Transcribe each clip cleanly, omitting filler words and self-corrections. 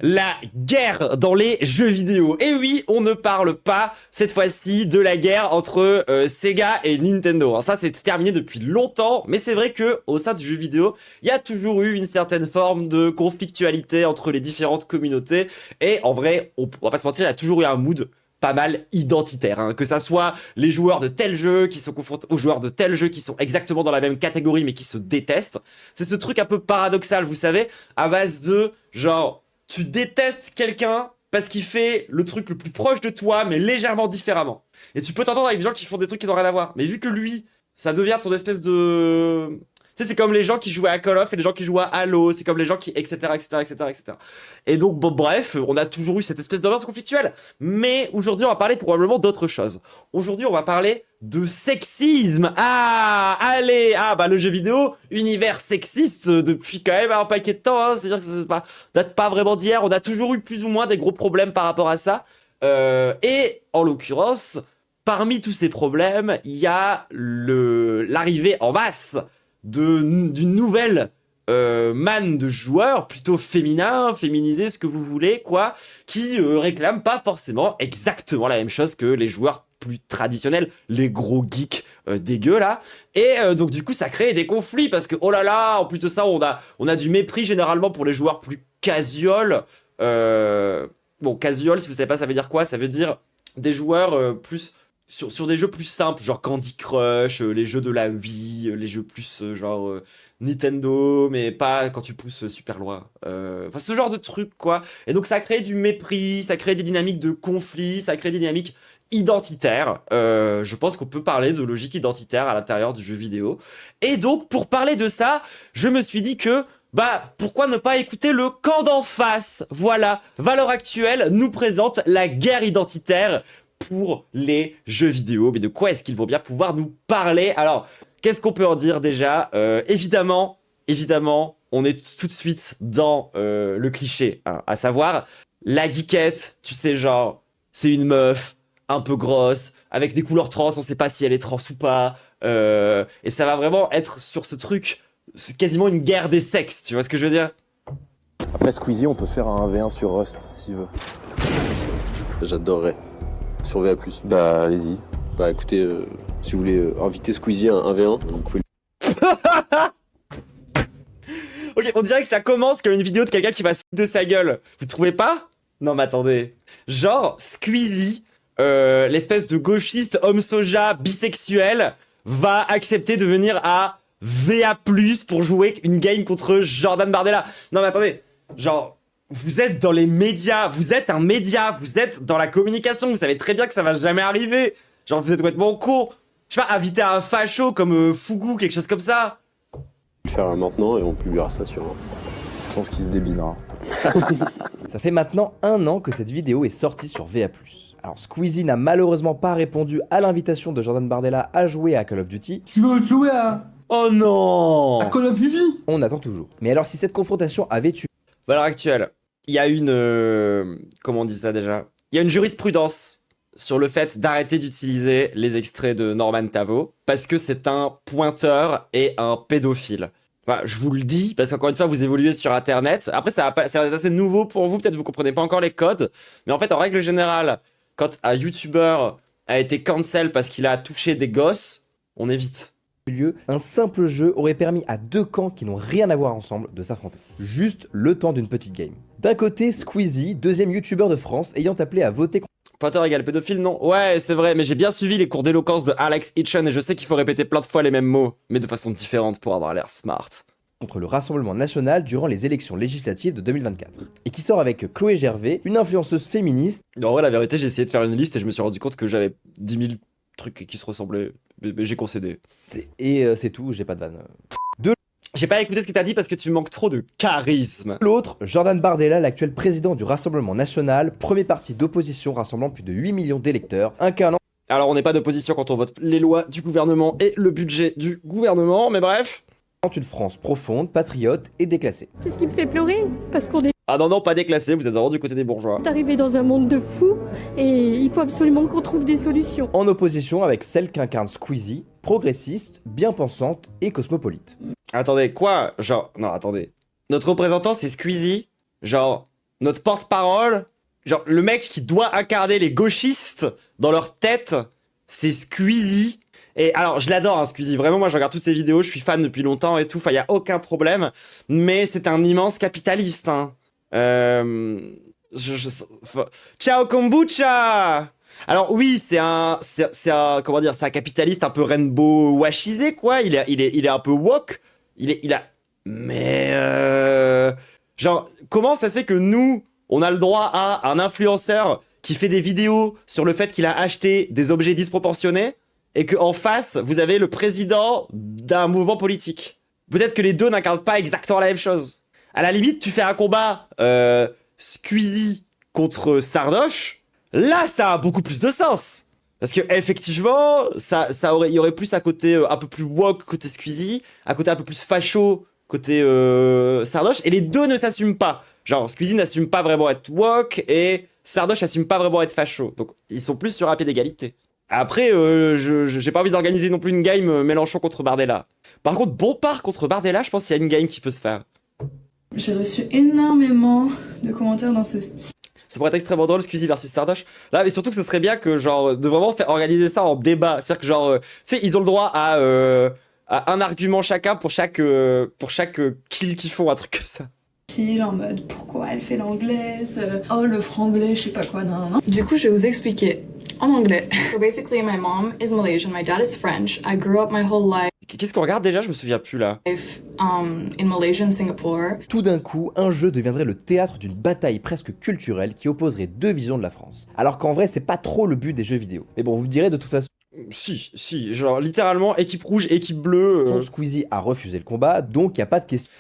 La guerre dans les jeux vidéo. Et oui, on ne parle pas cette fois-ci de la guerre entre Sega et Nintendo. Alors ça, c'est terminé depuis longtemps, mais c'est vrai que au sein du jeu vidéo, il y a toujours eu une certaine forme de conflictualité entre les différentes communautés. Et en vrai, on va pas se mentir, il y a toujours eu un mood pas mal identitaire, hein. Que ça soit les joueurs de tel jeu qui se confrontent aux joueurs de tel jeu qui sont exactement dans la même catégorie mais qui se détestent. C'est ce truc un peu paradoxal, vous savez, à base de genre tu détestes quelqu'un parce qu'il fait le truc le plus proche de toi, mais légèrement différemment. Et tu peux t'entendre avec des gens qui font des trucs qui n'ont rien à voir. Mais vu que lui, ça devient ton espèce de... Tu sais, c'est comme les gens qui jouaient à Call of et les gens qui jouaient à Halo, c'est comme les gens qui... etc., etc., etc., etc. Et donc, bon, bref, on a toujours eu cette espèce d'ambiance conflictuelle. Mais aujourd'hui, on va parler probablement d'autre chose. Aujourd'hui, on va parler de sexisme. Ah, allez, bah le jeu vidéo, univers sexiste depuis quand même un paquet de temps, hein. C'est-à-dire que ça date pas vraiment d'hier. On a toujours eu plus ou moins des gros problèmes par rapport à ça. Et en l'occurrence, parmi tous ces problèmes, il y a l'arrivée en masse d'une nouvelle manne de joueurs, plutôt féminins, féminisés, ce que vous voulez, quoi, qui réclament pas forcément exactement la même chose que les joueurs plus traditionnels, les gros geeks dégueux là. Et donc du coup ça crée des conflits parce que oh là là, en plus de ça on a du mépris généralement pour les joueurs plus casual. Bon, casual, si vous savez pas ça veut dire quoi, ça veut dire des joueurs plus sur des jeux plus simples, genre Candy Crush, les jeux de la Wii, les jeux plus genre Nintendo, mais pas quand tu pousses super loin. Enfin, ce genre de truc, quoi. Et donc, ça crée du mépris, ça crée des dynamiques de conflit, ça crée des dynamiques identitaires. Je pense qu'on peut parler de logique identitaire à l'intérieur du jeu vidéo. Et donc, pour parler de ça, je me suis dit que bah, pourquoi ne pas écouter le camp d'en face? Voilà, Valeurs Actuelles nous présente la guerre identitaire pour les jeux vidéo. Mais de quoi est-ce qu'ils vont bien pouvoir nous parler? Alors, qu'est-ce qu'on peut en dire déjà? Évidemment, on est tout de suite dans le cliché, hein, à savoir la geekette, tu sais, genre, c'est une meuf un peu grosse, avec des couleurs trans, on sait pas si elle est trans ou pas, et ça va vraiment être sur ce truc, c'est quasiment une guerre des sexes, tu vois ce que je veux dire? Après Squeezie, on peut faire un 1v1 sur Rust, s'il veut. J'adorerais. Sur VA+. Bah, allez-y. Bah écoutez, si vous voulez inviter Squeezie à un 1v1, vous pouvez... Ok, on dirait que ça commence comme une vidéo de quelqu'un qui va se foutre de sa gueule. Vous trouvez pas? Non mais attendez. Genre, Squeezie, l'espèce de gauchiste homme soja bisexuel, va accepter de venir à VA+, pour jouer une game contre Jordan Bardella. Non mais attendez, genre... Vous êtes dans les médias, vous êtes un média, vous êtes dans la communication, vous savez très bien que ça va jamais arriver. Genre vous êtes complètement con. Je sais pas, inviter un facho comme Fougou, quelque chose comme ça. On va le faire maintenant et on publiera ça sur... Je pense qu'il se débinera. Ça fait maintenant 1 an que cette vidéo est sortie sur VA+. Alors Squeezie n'a malheureusement pas répondu à l'invitation de Jordan Bardella à jouer à Call of Duty. Tu veux jouer à Oh non! Call of Duty? On attend toujours. Mais alors si cette confrontation avait eu... Valeurs Actuelles, il y a une... comment on dit ça déjà? Il y a une jurisprudence sur le fait d'arrêter d'utiliser les extraits de Norman Tavo parce que c'est un pointeur et un pédophile. Voilà, je vous le dis, parce qu'encore une fois, vous évoluez sur Internet. Après, ça va être assez nouveau pour vous, peut-être vous comprenez pas encore les codes. Mais en fait, en règle générale, quand un YouTuber a été cancel parce qu'il a touché des gosses, on évite. lieu, un simple jeu aurait permis à 2 camps qui n'ont rien à voir ensemble de s'affronter. Juste le temps d'une petite game. D'un côté, Squeezie, 2e youtubeur de France, ayant appelé à voter contre... Pointeur égale pédophile, non? Ouais, c'est vrai, mais j'ai bien suivi les cours d'éloquence de Alex Hitchen et je sais qu'il faut répéter plein de fois les mêmes mots, mais de façon différente pour avoir l'air smart. Contre le Rassemblement National durant les élections législatives de 2024. Et qui sort avec Chloé Gervais, une influenceuse féministe. En vrai, la vérité, j'ai essayé de faire une liste et je me suis rendu compte que j'avais 10 000 trucs qui se ressemblaient, mais j'ai concédé. Et c'est tout, j'ai pas de vanne. J'ai pas écouté ce que t'as dit parce que tu manques trop de charisme. L'autre, Jordan Bardella, l'actuel président du Rassemblement National, premier parti d'opposition rassemblant plus de 8 millions d'électeurs, incarnant... Alors on n'est pas d'opposition quand on vote les lois du gouvernement et le budget du gouvernement, mais bref. Une France profonde, patriote et déclassée. Qu'est-ce qui me fait pleurer? Parce qu'on est Ah non, pas déclassé, vous êtes vraiment du côté des bourgeois. arrivé dans un monde de fous et il faut absolument qu'on trouve des solutions. En opposition avec celle qu'incarne Squeezie, progressiste, bien pensante et cosmopolite. Attendez, quoi? Genre, non, attendez. Notre représentant, c'est Squeezie. Genre, notre porte-parole, genre le mec qui doit incarner les gauchistes dans leur tête, c'est Squeezie. Et alors, je l'adore, hein, Squeezie. Vraiment, moi, je regarde toutes ses vidéos, je suis fan depuis longtemps et tout. Enfin, il y a aucun problème. Mais c'est un immense capitaliste. Hein. Ciao kombucha. Alors oui, c'est un comment dire, c'est un capitaliste un peu rainbow washisé quoi. Il est un peu woke. Mais genre, comment ça se fait que nous, on a le droit à un influenceur qui fait des vidéos sur le fait qu'il a acheté des objets disproportionnés et qu'en face, vous avez le président d'un mouvement politique. Peut-être que les deux n'incarnent pas exactement la même chose. À la limite, tu fais un combat Squeezie contre Sardoche, là, ça a beaucoup plus de sens. Parce que effectivement, il y aurait plus un côté un peu plus woke côté Squeezie, un côté un peu plus facho côté Sardoche, et les deux ne s'assument pas. Genre, Squeezie n'assume pas vraiment être woke, et Sardoche n'assume pas vraiment être facho. Donc, ils sont plus sur un pied d'égalité. Après, j'ai pas envie d'organiser non plus une game Mélenchon contre Bardella. Par contre, Bompard contre Bardella, je pense qu'il y a une game qui peut se faire. J'ai reçu énormément de commentaires dans ce style. Ça pourrait être extrêmement drôle, Squeezie versus Sardoche. Là, mais surtout que ce serait bien que, genre, de vraiment organiser ça en débat. C'est-à-dire que, genre, tu sais, ils ont le droit à un argument chacun pour chaque kill qu'ils font, un truc comme ça. En mode, pourquoi elle fait l'anglaise, oh, le franglais, je sais pas quoi, non. Du coup, je vais vous expliquer en anglais. So basically, my mom is Malaysian, my dad is French. I grew up my whole life. Qu'est-ce qu'on regarde déjà? Je me souviens plus là. In Malaysia and Singapore. Tout d'un coup, un jeu deviendrait le théâtre d'une bataille presque culturelle qui opposerait deux visions de la France. Alors qu'en vrai, c'est pas trop le but des jeux vidéo. Mais bon, vous direz de toute façon. Si, genre littéralement équipe rouge, équipe bleue. Squeezie a refusé le combat, donc y a pas de question.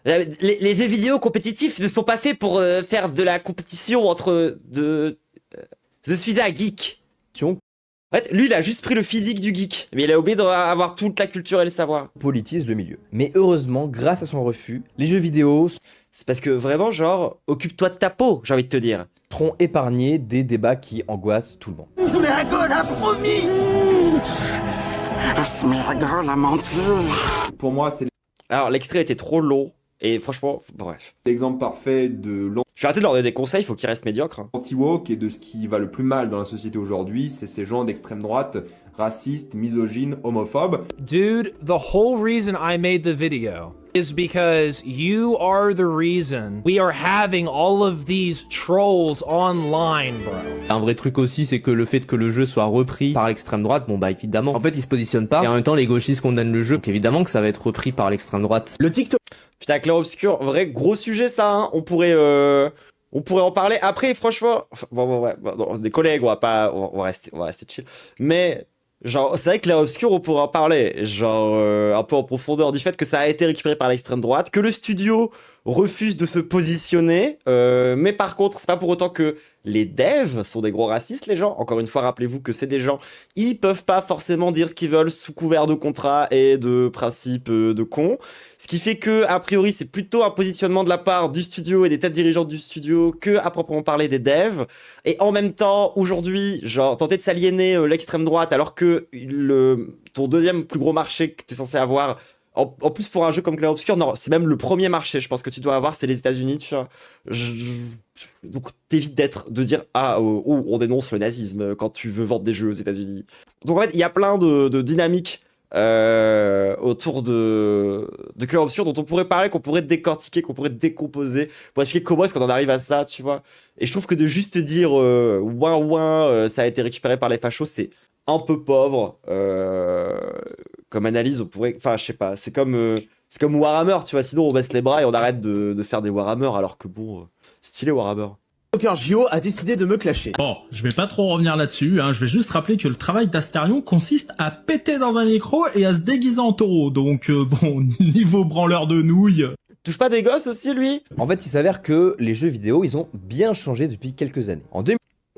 Les jeux vidéo compétitifs ne sont pas faits pour faire de la compétition entre je suis un geek. En fait, lui, il a juste pris le physique du geek, mais il a oublié d'avoir toute la culture et le savoir. Politise le milieu. Mais heureusement, grâce à son refus, les jeux vidéo c'est parce que vraiment, genre, occupe-toi de ta peau, j'ai envie de te dire. Seront épargnés des débats qui angoissent tout le monde. Sméagol a promis. Sméagol a menti. Pour moi, c'est Alors, l'extrait était trop long, et franchement, bref. l'exemple parfait de Je vais arrêter de leur donner des conseils, il faut qu'ils restent médiocres. l'anti-woke et de ce qui va le plus mal dans la société aujourd'hui, c'est ces gens d'extrême droite, racistes, misogynes, homophobes. Dude, the whole reason I made the video is because you are the reason we are having all of these trolls online, bro. Un vrai truc aussi, c'est que le fait que le jeu soit repris par l'extrême droite, bon bah évidemment, en fait ils se positionnent pas, et en même temps les gauchistes condamnent le jeu, donc évidemment que ça va être repris par l'extrême droite. Le TikTok. Putain, Clair Obscur, vrai gros sujet ça, hein. On pourrait en parler. Après, franchement, bon, des collègues, on va rester chill. Mais genre, c'est vrai que Clair Obscur, on pourrait en parler, genre un peu en profondeur du fait que ça a été récupéré par l'extrême droite, que le studio refuse de se positionner, mais par contre, c'est pas pour autant que les devs sont des gros racistes, les gens. Encore une fois, rappelez-vous que c'est des gens, ils peuvent pas forcément dire ce qu'ils veulent sous couvert de contrat et de principes de cons. Ce qui fait que, a priori, c'est plutôt un positionnement de la part du studio et des têtes dirigeantes du studio que, à proprement parler, des devs. Et en même temps, aujourd'hui, genre, tenter de s'aliéner l'extrême droite alors que ton deuxième plus gros marché que t'es censé avoir, en plus pour un jeu comme Clair Obscur, non, c'est même le premier marché, je pense que tu dois avoir, c'est les États-Unis, tu vois. Donc t'évites de dire on dénonce le nazisme quand tu veux vendre des jeux aux États-Unis. Donc en fait, il y a plein de dynamiques autour de Clair Obscur dont on pourrait parler, qu'on pourrait décortiquer, qu'on pourrait décomposer pour expliquer comment est-ce qu'on en arrive à ça, tu vois. Et je trouve que de juste dire ça a été récupéré par les fachos, c'est un peu pauvre comme analyse. On pourrait, enfin je sais pas, c'est comme Warhammer, tu vois, sinon on baisse les bras et on arrête de faire des Warhammer, alors que bon, stylé Warhammer. TikToker Gio a décidé de me clasher. Bon, je vais pas trop revenir là-dessus, hein. Je vais juste rappeler que le travail d'Astérion consiste à péter dans un micro et à se déguiser en taureau, donc bon, niveau branleur de nouilles... Touche pas des gosses aussi, lui? En fait, il s'avère que les jeux vidéo, ils ont bien changé depuis quelques années. En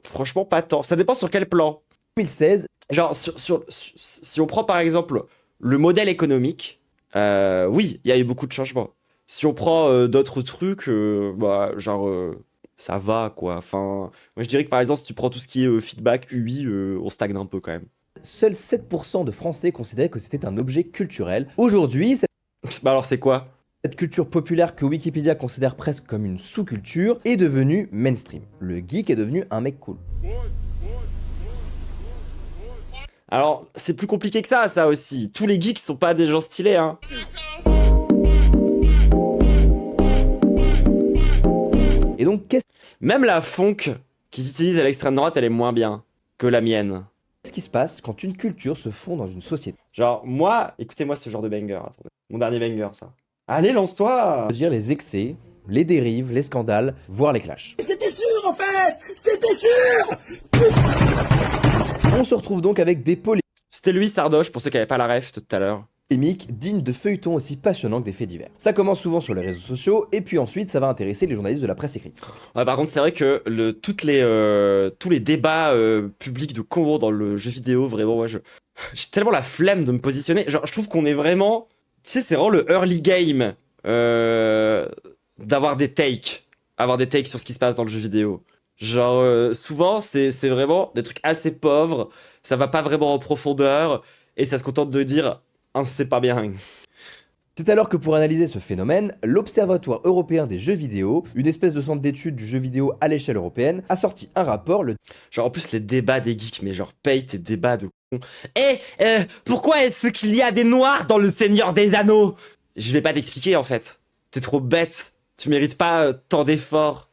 Franchement, pas tant. Ça dépend sur quel plan. 2016... Genre, si on prend par exemple le modèle économique, oui, il y a eu beaucoup de changements. Si on prend d'autres trucs, ça va, quoi. Enfin, moi je dirais que par exemple, si tu prends tout ce qui est feedback, UI, on stagne un peu quand même. Seuls 7% de Français considéraient que c'était un objet culturel. Aujourd'hui, Bah alors c'est quoi? Cette culture populaire que Wikipédia considère presque comme une sous-culture est devenue mainstream. Le geek est devenu un mec cool. Alors, c'est plus compliqué que ça aussi. Tous les geeks sont pas des gens stylés, hein. Et donc, même la funk qu'ils utilisent à l'extrême droite, elle est moins bien que la mienne. Qu'est-ce qui se passe quand une culture se fond dans une société? Genre, moi, écoutez-moi ce genre de banger, attendez. Mon dernier banger, ça. Allez, lance-toi! Dire les excès, les dérives, les scandales, voire les clashs. C'était sûr en fait. C'était sûr. On se retrouve donc avec des C'était lui, Sardoche, pour ceux qui n'avaient pas la ref tout à l'heure. polémiques dignes de feuilletons aussi passionnants que des faits divers. Ça commence souvent sur les réseaux sociaux, et puis ensuite ça va intéresser les journalistes de la presse écrite. Ouais, par contre, c'est vrai que tous les débats publics de cons dans le jeu vidéo, vraiment, moi, j'ai tellement la flemme de me positionner. Genre, je trouve qu'on est vraiment... Tu sais, c'est vraiment le early game d'avoir des takes. Avoir des takes sur ce qui se passe dans le jeu vidéo. Genre, souvent, c'est vraiment des trucs assez pauvres, ça va pas vraiment en profondeur, et ça se contente de dire « Ah, c'est pas bien ». C'est alors que pour analyser ce phénomène, l'Observatoire européen des jeux vidéo, une espèce de centre d'études du jeu vidéo à l'échelle européenne, a sorti un rapport, Genre, en plus, les débats des geeks, mais genre, paye tes débats de con. Pourquoi est-ce qu'il y a des noirs dans le Seigneur des Anneaux? Je vais pas t'expliquer, en fait. T'es trop bête. Tu mérites pas tant d'efforts.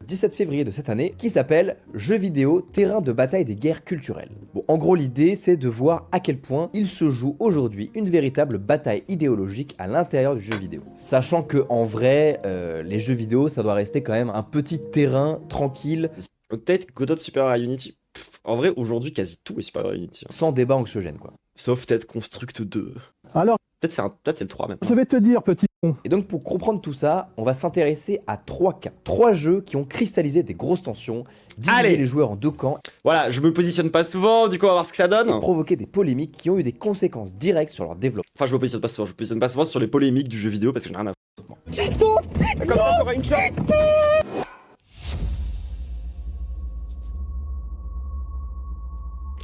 17 février de cette année, qui s'appelle « Jeux vidéo, terrain de bataille des guerres culturelles ». Bon, en gros, l'idée, c'est de voir à quel point il se joue aujourd'hui une véritable bataille idéologique à l'intérieur du jeu vidéo. Sachant que, en vrai, les jeux vidéo, ça doit rester quand même un petit terrain tranquille. Peut-être Godot supérieur à Unity. En vrai, aujourd'hui, quasi tout est supérieur à Unity. Sans débat anxiogène, quoi. Sauf peut-être Construct 2. Alors, peut-être c'est le 3 maintenant. je vais te dire, petit con. Et donc, pour comprendre tout ça, on va s'intéresser à 3 cas. 3 jeux qui ont cristallisé des grosses tensions, divisé les joueurs en 2 camps. Voilà, je me positionne pas souvent, du coup, on va voir ce que ça donne. Et provoqué des polémiques qui ont eu des conséquences directes sur leur développement. Enfin, je me positionne pas souvent sur les polémiques du jeu vidéo parce que j'en ai rien à foutre. C'est tout. Encore une chance.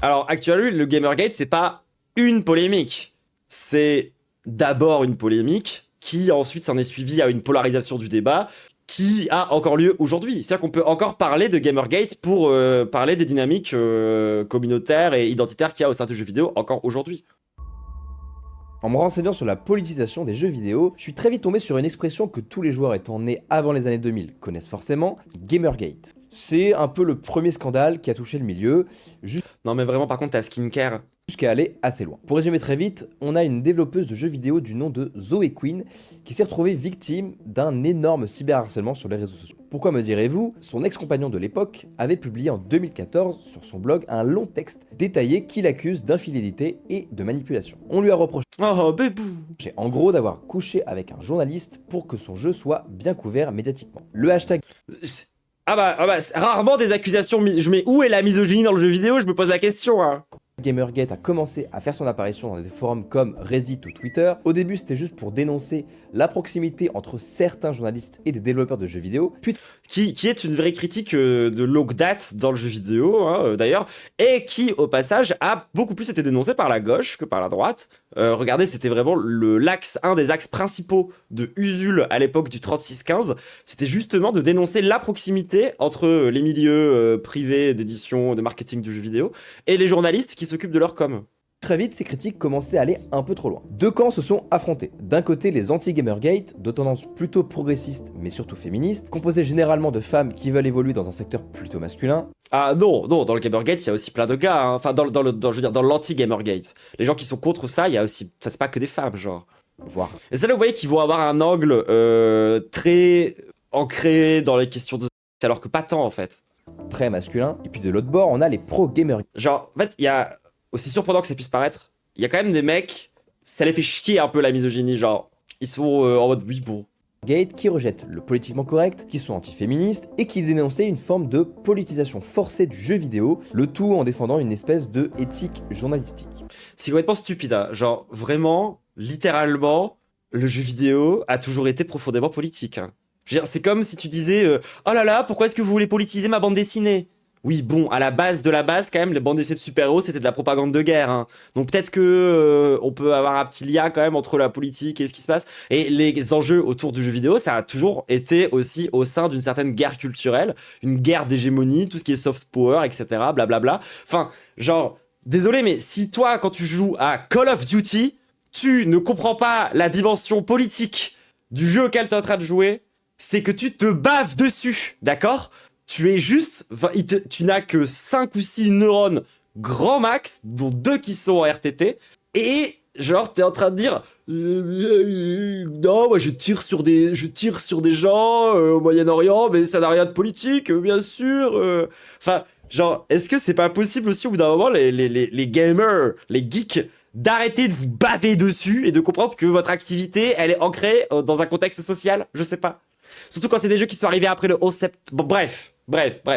Alors, actuellement, le Gamergate, c'est pas une polémique. C'est d'abord une polémique qui ensuite s'en est suivi à une polarisation du débat qui a encore lieu aujourd'hui. C'est-à-dire qu'on peut encore parler de Gamergate pour parler des dynamiques communautaires et identitaires qu'il y a au sein du jeu vidéo encore aujourd'hui. En me renseignant sur la politisation des jeux vidéo, je suis très vite tombé sur une expression que tous les joueurs étant nés avant les années 2000 connaissent forcément, Gamergate. C'est un peu le premier scandale qui a touché le milieu, Non mais vraiment, par contre, ta skincare... jusqu'à aller assez loin. Pour résumer très vite, on a une développeuse de jeux vidéo du nom de Zoe Quinn qui s'est retrouvée victime d'un énorme cyberharcèlement sur les réseaux sociaux. Pourquoi me direz-vous? Son ex-compagnon de l'époque avait publié en 2014 sur son blog un long texte détaillé qui l'accuse d'infidélité et de manipulation. On lui a reproché en gros d'avoir couché avec un journaliste pour que son jeu soit bien couvert médiatiquement. Le hashtag... Ah bah, rarement des accusations... Je mets où est la misogynie dans le jeu vidéo? Je me pose la question, hein. Gamergate a commencé à faire son apparition dans des forums comme Reddit ou Twitter. Au début, c'était juste pour dénoncer la proximité entre certains journalistes et des développeurs de jeux vidéo. Puis... Qui est une vraie critique de longue date dans le jeu vidéo, hein, d'ailleurs, et qui, au passage, a beaucoup plus été dénoncé par la gauche que par la droite. Regardez, c'était vraiment un des axes principaux de Usul à l'époque du 3615. C'était justement de dénoncer la proximité entre les milieux privés d'édition, de marketing du jeu vidéo, et les journalistes qui s'occupent de leur com. Très vite, ces critiques commençaient à aller un peu trop loin. Deux camps se sont affrontés. D'un côté, les anti-Gamergate, de tendance plutôt progressiste, mais surtout féministe, composés généralement de femmes qui veulent évoluer dans un secteur plutôt masculin. Ah non, dans le Gamergate, il y a aussi plein de gars, hein. Enfin, dans l'anti-Gamergate. Les gens qui sont contre ça, il y a aussi... Ça, c'est pas que des femmes, genre. Voir. Et ça, là, vous voyez qu'ils vont avoir un angle très ancré dans les questions de... Alors que pas tant, en fait. Très masculin. Et puis de l'autre bord, on a les pro-Gamergate. Genre, en fait, il y a... Aussi surprenant que ça puisse paraître, il y a quand même des mecs, ça les fait chier un peu la misogynie, genre, ils sont en mode oui bon. Gate qui rejettent le politiquement correct, qui sont antiféministes et qui dénonçaient une forme de politisation forcée du jeu vidéo, le tout en défendant une espèce de éthique journalistique. C'est complètement stupide, hein. Genre vraiment, littéralement, le jeu vidéo a toujours été profondément politique. Hein. C'est comme si tu disais oh là là, pourquoi est-ce que vous voulez politiser ma bande dessinée? oui, bon, à la base de la base, quand même, les bandes d'essais de super-héros, c'était de la propagande de guerre. Hein. Donc peut-être que on peut avoir un petit lien quand même entre la politique et ce qui se passe. Et les enjeux autour du jeu vidéo, ça a toujours été aussi au sein d'une certaine guerre culturelle, une guerre d'hégémonie, tout ce qui est soft power, etc. Blablabla. Enfin, genre, désolé, mais si toi, quand tu joues à Call of Duty, tu ne comprends pas la dimension politique du jeu auquel tu es en train de jouer, c'est que tu te baves dessus, d'accord ? Tu es juste, tu n'as que 5 ou 6 neurones grand max, dont 2 qui sont en RTT, et genre t'es en train de dire non, moi je tire sur des gens au Moyen-Orient, mais ça n'a rien de politique, bien sûr. Enfin, genre, est-ce que c'est pas possible aussi au bout d'un moment, les gamers, les geeks, d'arrêter de vous baver dessus et de comprendre que votre activité, elle est ancrée dans un contexte social ? Je sais pas. Surtout quand c'est des jeux qui sont arrivés après le 11 septembre. Bon, bref,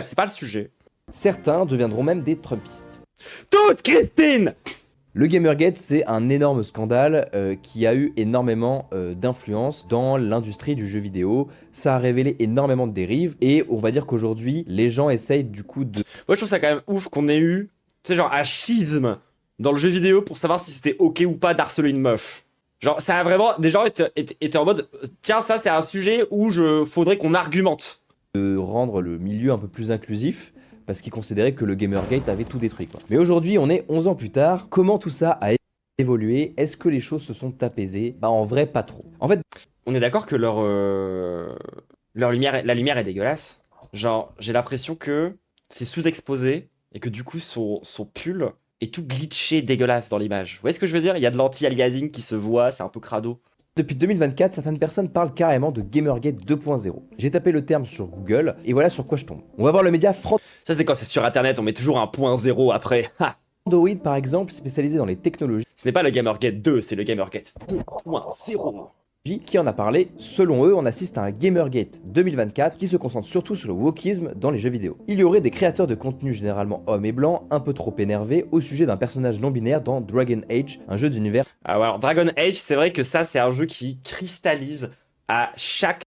c'est pas le sujet. Certains deviendront même des Trumpistes. Toutes, Christine! Le Gamergate, c'est un énorme scandale qui a eu énormément d'influence dans l'industrie du jeu vidéo. Ça a révélé énormément de dérives et on va dire qu'aujourd'hui, les gens essayent du coup de... Moi, je trouve ça quand même ouf qu'on ait eu, tu sais, genre un schisme dans le jeu vidéo pour savoir si c'était ok ou pas d'harceler une meuf. Genre, ça a vraiment... Des gens étaient en mode, tiens, ça, c'est un sujet où faudrait qu'on argumente. De rendre le milieu un peu plus inclusif, parce qu'ils considéraient que le Gamergate avait tout détruit, quoi. Mais aujourd'hui, on est 11 ans plus tard. Comment tout ça a évolué? Est-ce que les choses se sont apaisées? Bah, en vrai, pas trop. En fait, on est d'accord que la lumière est dégueulasse. Genre, j'ai l'impression que c'est sous-exposé et que du coup, son pull est tout glitché, dégueulasse dans l'image. Vous voyez ce que je veux dire? Il y a de l'anti-aliasing qui se voit, c'est un peu crado. Depuis 2024, certaines personnes parlent carrément de Gamergate 2.0. J'ai tapé le terme sur Google, et voilà sur quoi je tombe. On va voir le média Frandoid. Ça, c'est quand c'est sur Internet, on met toujours un .0 après. Ha! Frandoid, par exemple, spécialisé dans les technologies. Ce n'est pas le Gamergate 2, c'est le Gamergate 2.0. Qui en a parlé. Selon eux, on assiste à un Gamergate 2024 qui se concentre surtout sur le wokisme dans les jeux vidéo. Il y aurait des créateurs de contenu généralement hommes et blancs, un peu trop énervés au sujet d'un personnage non binaire dans Dragon Age, un jeu d'univers. Ah ouais, alors Dragon Age, c'est vrai que ça, c'est un jeu qui cristallise à chaque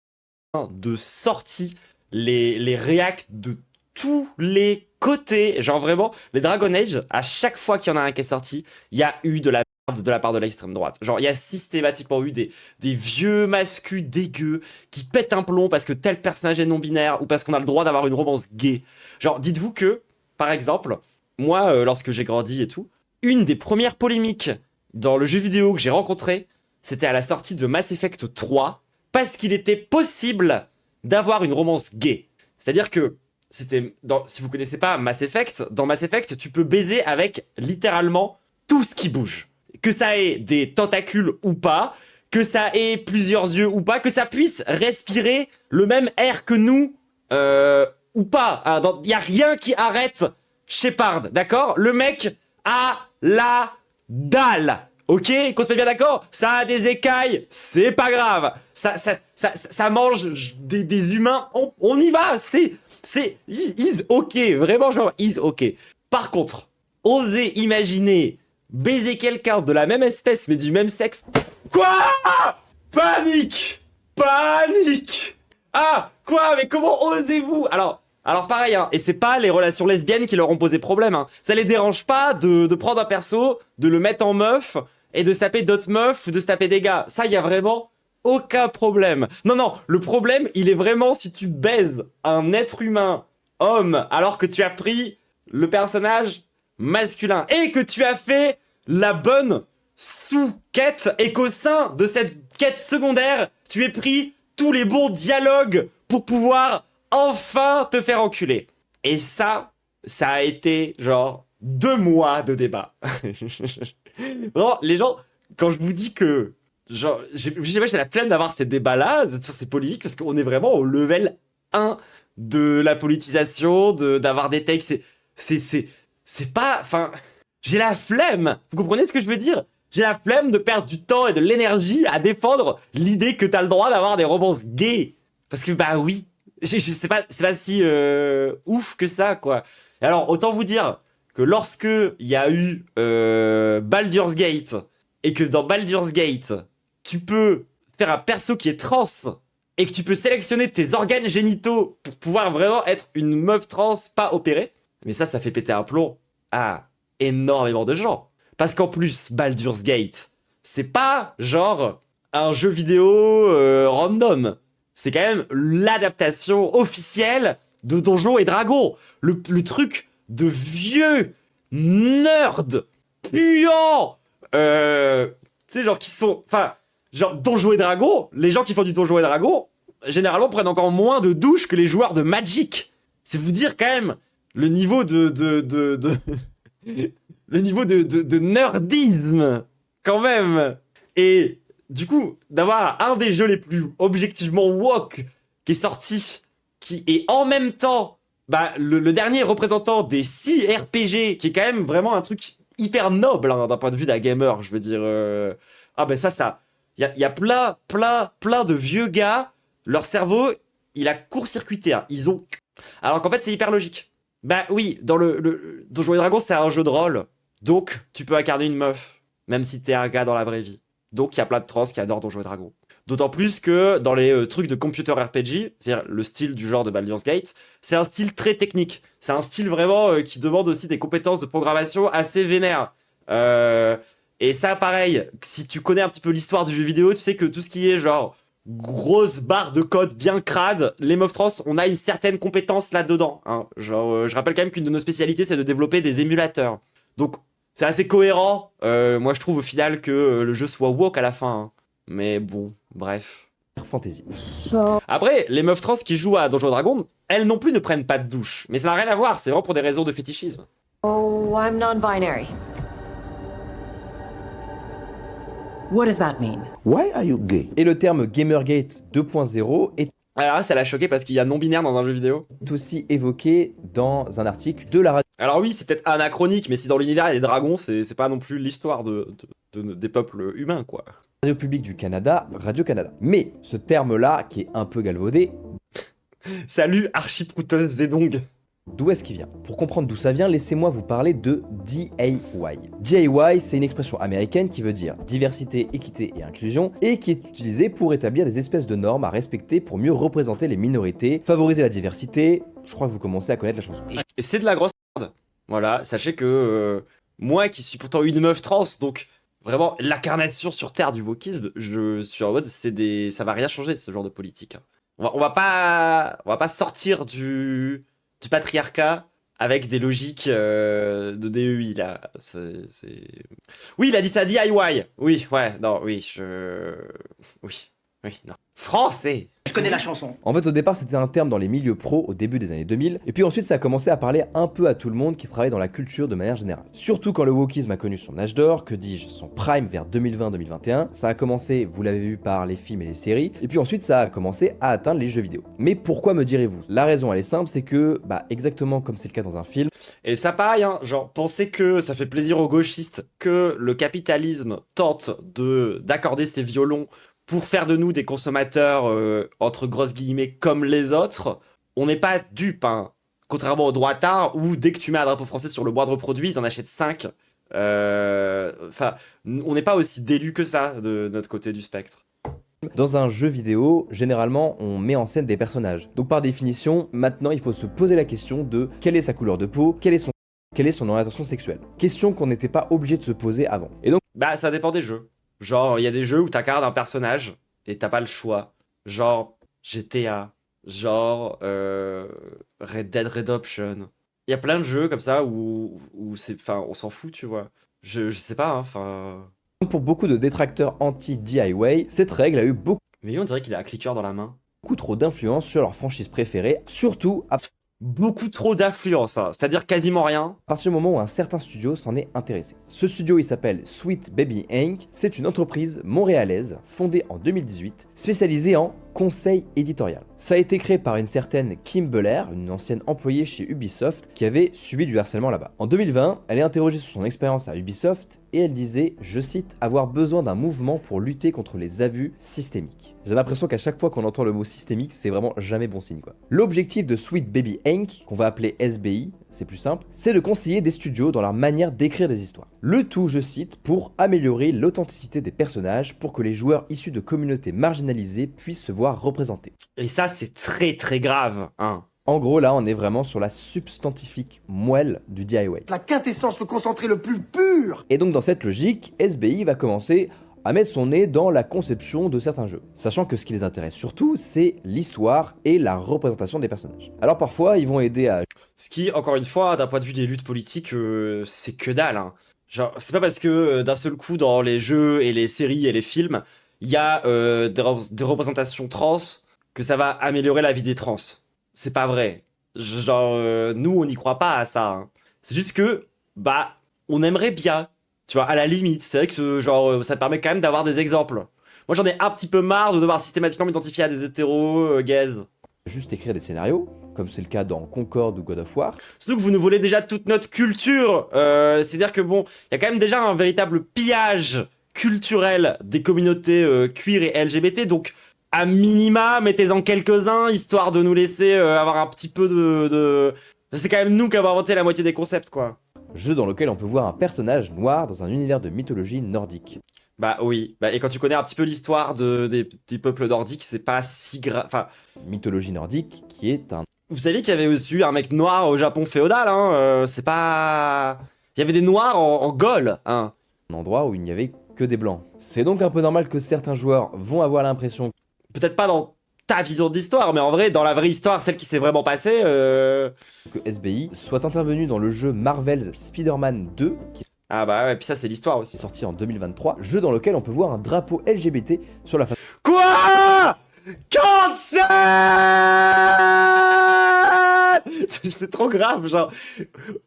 de sortie les réacts de tous les côtés. Genre vraiment, les Dragon Age, à chaque fois qu'il y en a un qui est sorti, il y a eu de la de la part de l'extrême droite. Genre, il y a systématiquement eu des vieux mascus dégueux qui pètent un plomb parce que tel personnage est non-binaire ou parce qu'on a le droit d'avoir une romance gay. Genre, dites-vous que, par exemple, moi, lorsque j'ai grandi et tout, une des premières polémiques dans le jeu vidéo que j'ai rencontré, c'était à la sortie de Mass Effect 3 parce qu'il était possible d'avoir une romance gay. C'est-à-dire que si vous connaissez pas Mass Effect, dans Mass Effect, tu peux baiser avec littéralement tout ce qui bouge. Que ça ait des tentacules ou pas, que ça ait plusieurs yeux ou pas, que ça puisse respirer le même air que nous ou pas. Il y a rien qui arrête Shepard, d'accord? Le mec a la dalle, ok? Qu'on se met bien d'accord? Ça a des écailles, c'est pas grave. Ça mange des humains, on y va, is ok, vraiment genre is ok. Par contre, osez imaginer baiser quelqu'un de la même espèce mais du même sexe. Quoi? Panique! Ah, quoi? Mais comment osez-vous? Alors pareil, hein, et c'est pas les relations lesbiennes qui leur ont posé problème, hein. Ça les dérange pas de prendre un perso, de le mettre en meuf et de se taper d'autres meufs ou de se taper des gars. Ça, y a vraiment aucun problème. Non, le problème, il est vraiment si tu baises un être humain homme alors que tu as pris le personnage masculin et que tu as fait la bonne sous-quête et qu'au sein de cette quête secondaire, tu aies pris tous les bons dialogues pour pouvoir enfin te faire enculer. Et ça a été genre 2 mois de débat. Vraiment, les gens, quand je vous dis que genre, j'ai la flemme d'avoir ces débats-là, sur ces polémiques, parce qu'on est vraiment au level 1 de la politisation, d'avoir des takes, c'est pas... Enfin, j'ai la flemme. Vous comprenez ce que je veux dire? J'ai la flemme de perdre du temps et de l'énergie à défendre l'idée que t'as le droit d'avoir des romances gays. Parce que, bah oui, c'est pas si ouf que ça, quoi. Et alors, autant vous dire que lorsque il y a eu Baldur's Gate, et que dans Baldur's Gate, tu peux faire un perso qui est trans, et que tu peux sélectionner tes organes génitaux pour pouvoir vraiment être une meuf trans pas opérée, Mais ça fait péter un plomb à énormément de gens. Parce qu'en plus, Baldur's Gate, c'est pas genre un jeu vidéo random. C'est quand même l'adaptation officielle de Donjons et Dragons. Le truc de vieux nerds puants. Tu sais, genre qui sont... Enfin, genre Donjons et Dragons, les gens qui font du Donjons et Dragons, généralement prennent encore moins de douches que les joueurs de Magic. C'est vous dire quand même le niveau le niveau de nerdisme, quand même. Et du coup, d'avoir un des jeux les plus objectivement woke qui est sorti, qui est en même temps le dernier représentant des 6 RPG, qui est quand même vraiment un truc hyper noble hein, d'un point de vue d'un gamer, je veux dire. Il y a plein de vieux gars, leur cerveau, il a court-circuité. Hein. Ils ont... Alors qu'en fait, c'est hyper logique. Bah oui, dans le Donjons et Dragons, c'est un jeu de rôle. Donc, tu peux incarner une meuf, même si t'es un gars dans la vraie vie. Donc, il y a plein de trans qui adorent Donjons et Dragons. D'autant plus que dans les trucs de computer RPG, c'est-à-dire le style du genre de Baldur's Gate, c'est un style très technique. C'est un style vraiment qui demande aussi des compétences de programmation assez vénères. Et ça, pareil, si tu connais un petit peu l'histoire du jeu vidéo, tu sais que tout ce qui est genre grosse barre de code bien crade, les meufs trans, on a une certaine compétence là-dedans. Hein. Genre, je rappelle quand même qu'une de nos spécialités, c'est de développer des émulateurs. Donc, c'est assez cohérent. Moi, je trouve au final que le jeu soit woke à la fin. Hein. Mais bon, bref. Fantasy. Après, les meufs trans qui jouent à Donjons et Dragons, elles non plus ne prennent pas de douche. Mais ça n'a rien à voir, c'est vraiment pour des raisons de fétichisme. Oh, I'm non-binary. What does that mean? Why are you gay? Et le terme Gamergate 2.0 est Alors là, ça l'a choqué parce qu'il y a non-binaire dans un jeu vidéo. aussi évoqué dans un article de la radio. Alors oui, c'est peut-être anachronique, mais si dans l'univers il y a des dragons, c'est pas non plus l'histoire des peuples humains, quoi. Radio publique du Canada, Radio-Canada. Mais ce terme-là, qui est un peu galvaudé, Salut Archiproutos Zedong. d'où est-ce qu'il vient? Pour comprendre d'où ça vient, laissez-moi vous parler de DIY. DIY, c'est une expression américaine qui veut dire diversité, équité et inclusion, et qui est utilisée pour établir des espèces de normes à respecter pour mieux représenter les minorités, favoriser la diversité. Je crois que vous commencez à connaître la chanson. Et c'est de la grosse merde. Voilà, sachez que moi qui suis pourtant une meuf trans, donc vraiment l'incarnation sur Terre du wokisme, je suis en mode, ça va rien changer ce genre de politique. Hein. On va pas sortir du patriarcat avec des logiques de DEI là. Oui, il a dit ça DIY. Oui, ouais, non, oui, oui, non. Français. Je connais la chanson. En fait, au départ, c'était un terme dans les milieux pro au début des années 2000, et puis ensuite, ça a commencé à parler un peu à tout le monde qui travaille dans la culture de manière générale. Surtout quand le wokisme a connu son âge d'or, que dis-je, son prime vers 2020-2021. Ça a commencé, vous l'avez vu, par les films et les séries, et puis ensuite, ça a commencé à atteindre les jeux vidéo. Mais pourquoi, me direz-vous? La raison, elle est simple, c'est que, exactement comme c'est le cas dans un film, Et ça pareil, hein, genre, pensez que ça fait plaisir aux gauchistes que le capitalisme tente d'accorder ses violons pour faire de nous des consommateurs, entre grosses guillemets, comme les autres. On n'est pas dupes, hein. Contrairement aux droitards, où dès que tu mets un drapeau français sur le moindre produit, ils en achètent 5. Enfin, on n'est pas aussi délus que ça, de notre côté du spectre. dans un jeu vidéo, généralement, on met en scène des personnages. Donc par définition, maintenant, il faut se poser la question de quelle est sa couleur de peau, quelle est son orientation sexuelle. Question qu'on n'était pas obligé de se poser avant. Et donc, Ça dépend des jeux. Genre, il y a des jeux où t'incarnes un personnage et t'as pas le choix. Genre, GTA. Genre, Red Dead Redemption. Il y a plein de jeux comme ça où c'est... Enfin, on s'en fout, tu vois. Je sais pas, hein, enfin... pour beaucoup de détracteurs anti-DIY, cette règle a eu Mais lui, on dirait qu'il a un cliqueur dans la main. beaucoup trop d'influence sur leur franchise préférée, surtout à Beaucoup trop d'influence, hein. C'est-à-dire quasiment rien. partir du moment où un certain studio s'en est intéressé. Ce studio, il s'appelle Sweet Baby Inc. C'est une entreprise montréalaise fondée en 2018, spécialisée en conseil éditorial. Ça a été créé par une certaine Kim Beller, une ancienne employée chez Ubisoft, qui avait subi du harcèlement là-bas. En 2020, elle est interrogée sur son expérience à Ubisoft et elle disait, je cite, avoir besoin d'un mouvement pour lutter contre les abus systémiques. J'ai l'impression qu'à chaque fois qu'on entend le mot systémique, c'est vraiment jamais bon signe, quoi. L'objectif de Sweet Baby Inc., qu'on va appeler SBI, c'est plus simple, c'est de conseiller des studios dans leur manière d'écrire des histoires. Le tout, je cite, pour améliorer l'authenticité des personnages pour que les joueurs issus de communautés marginalisées puissent se voir représentés. Et ça, c'est très très grave, hein. En gros, là, on est vraiment sur la substantifique moelle du DIY. La quintessence, le concentré le plus pur. Et donc, dans cette logique, SBI va commencer à mettre son nez dans la conception de certains jeux, sachant que ce qui les intéresse surtout, c'est l'histoire et la représentation des personnages. Alors parfois, ils vont aider à... Ce qui, encore une fois, d'un point de vue des luttes politiques, c'est que dalle, hein. Genre, c'est pas parce que d'un seul coup, dans les jeux et les séries et les films, il y a des représentations trans, que ça va améliorer la vie des trans. C'est pas vrai. Genre, nous, on n'y croit pas à ça, hein. C'est juste que, bah, on aimerait bien. Tu vois, à la limite, c'est vrai que genre, ça permet quand même d'avoir des exemples. Moi, j'en ai un petit peu marre de devoir systématiquement m'identifier à des hétéros gays. Juste écrire des scénarios, comme c'est le cas dans Concorde ou God of War. Surtout que vous nous volez déjà toute notre culture. C'est-à-dire que bon, il y a quand même déjà un véritable pillage culturel des communautés queer et LGBT, donc à minima, mettez-en quelques-uns, histoire de nous laisser avoir un petit peu de... C'est quand même nous qui avons inventé la moitié des concepts, quoi. Jeu dans lequel on peut voir un personnage noir dans un univers de mythologie nordique. Bah oui, bah, et quand tu connais un petit peu l'histoire des peuples nordiques, c'est pas si grave... Enfin... Mythologie nordique qui est un... Vous savez qu'il y avait aussi un mec noir au Japon féodal, hein, c'est pas... Il y avait des noirs en Gaule, hein. Un endroit où il n'y avait que des blancs. C'est donc un peu normal que certains joueurs vont avoir l'impression... Peut-être pas dans ta vision de l'histoire, mais en vrai, dans la vraie histoire, celle qui s'est vraiment passée... Que SBI soit intervenu dans le jeu Marvel's Spider-Man 2, qui ah bah ouais, puis ça c'est l'histoire aussi. est sorti en 2023, jeu dans lequel on peut voir un drapeau LGBT sur la face... Quoi? Cancel! C'est trop grave, genre...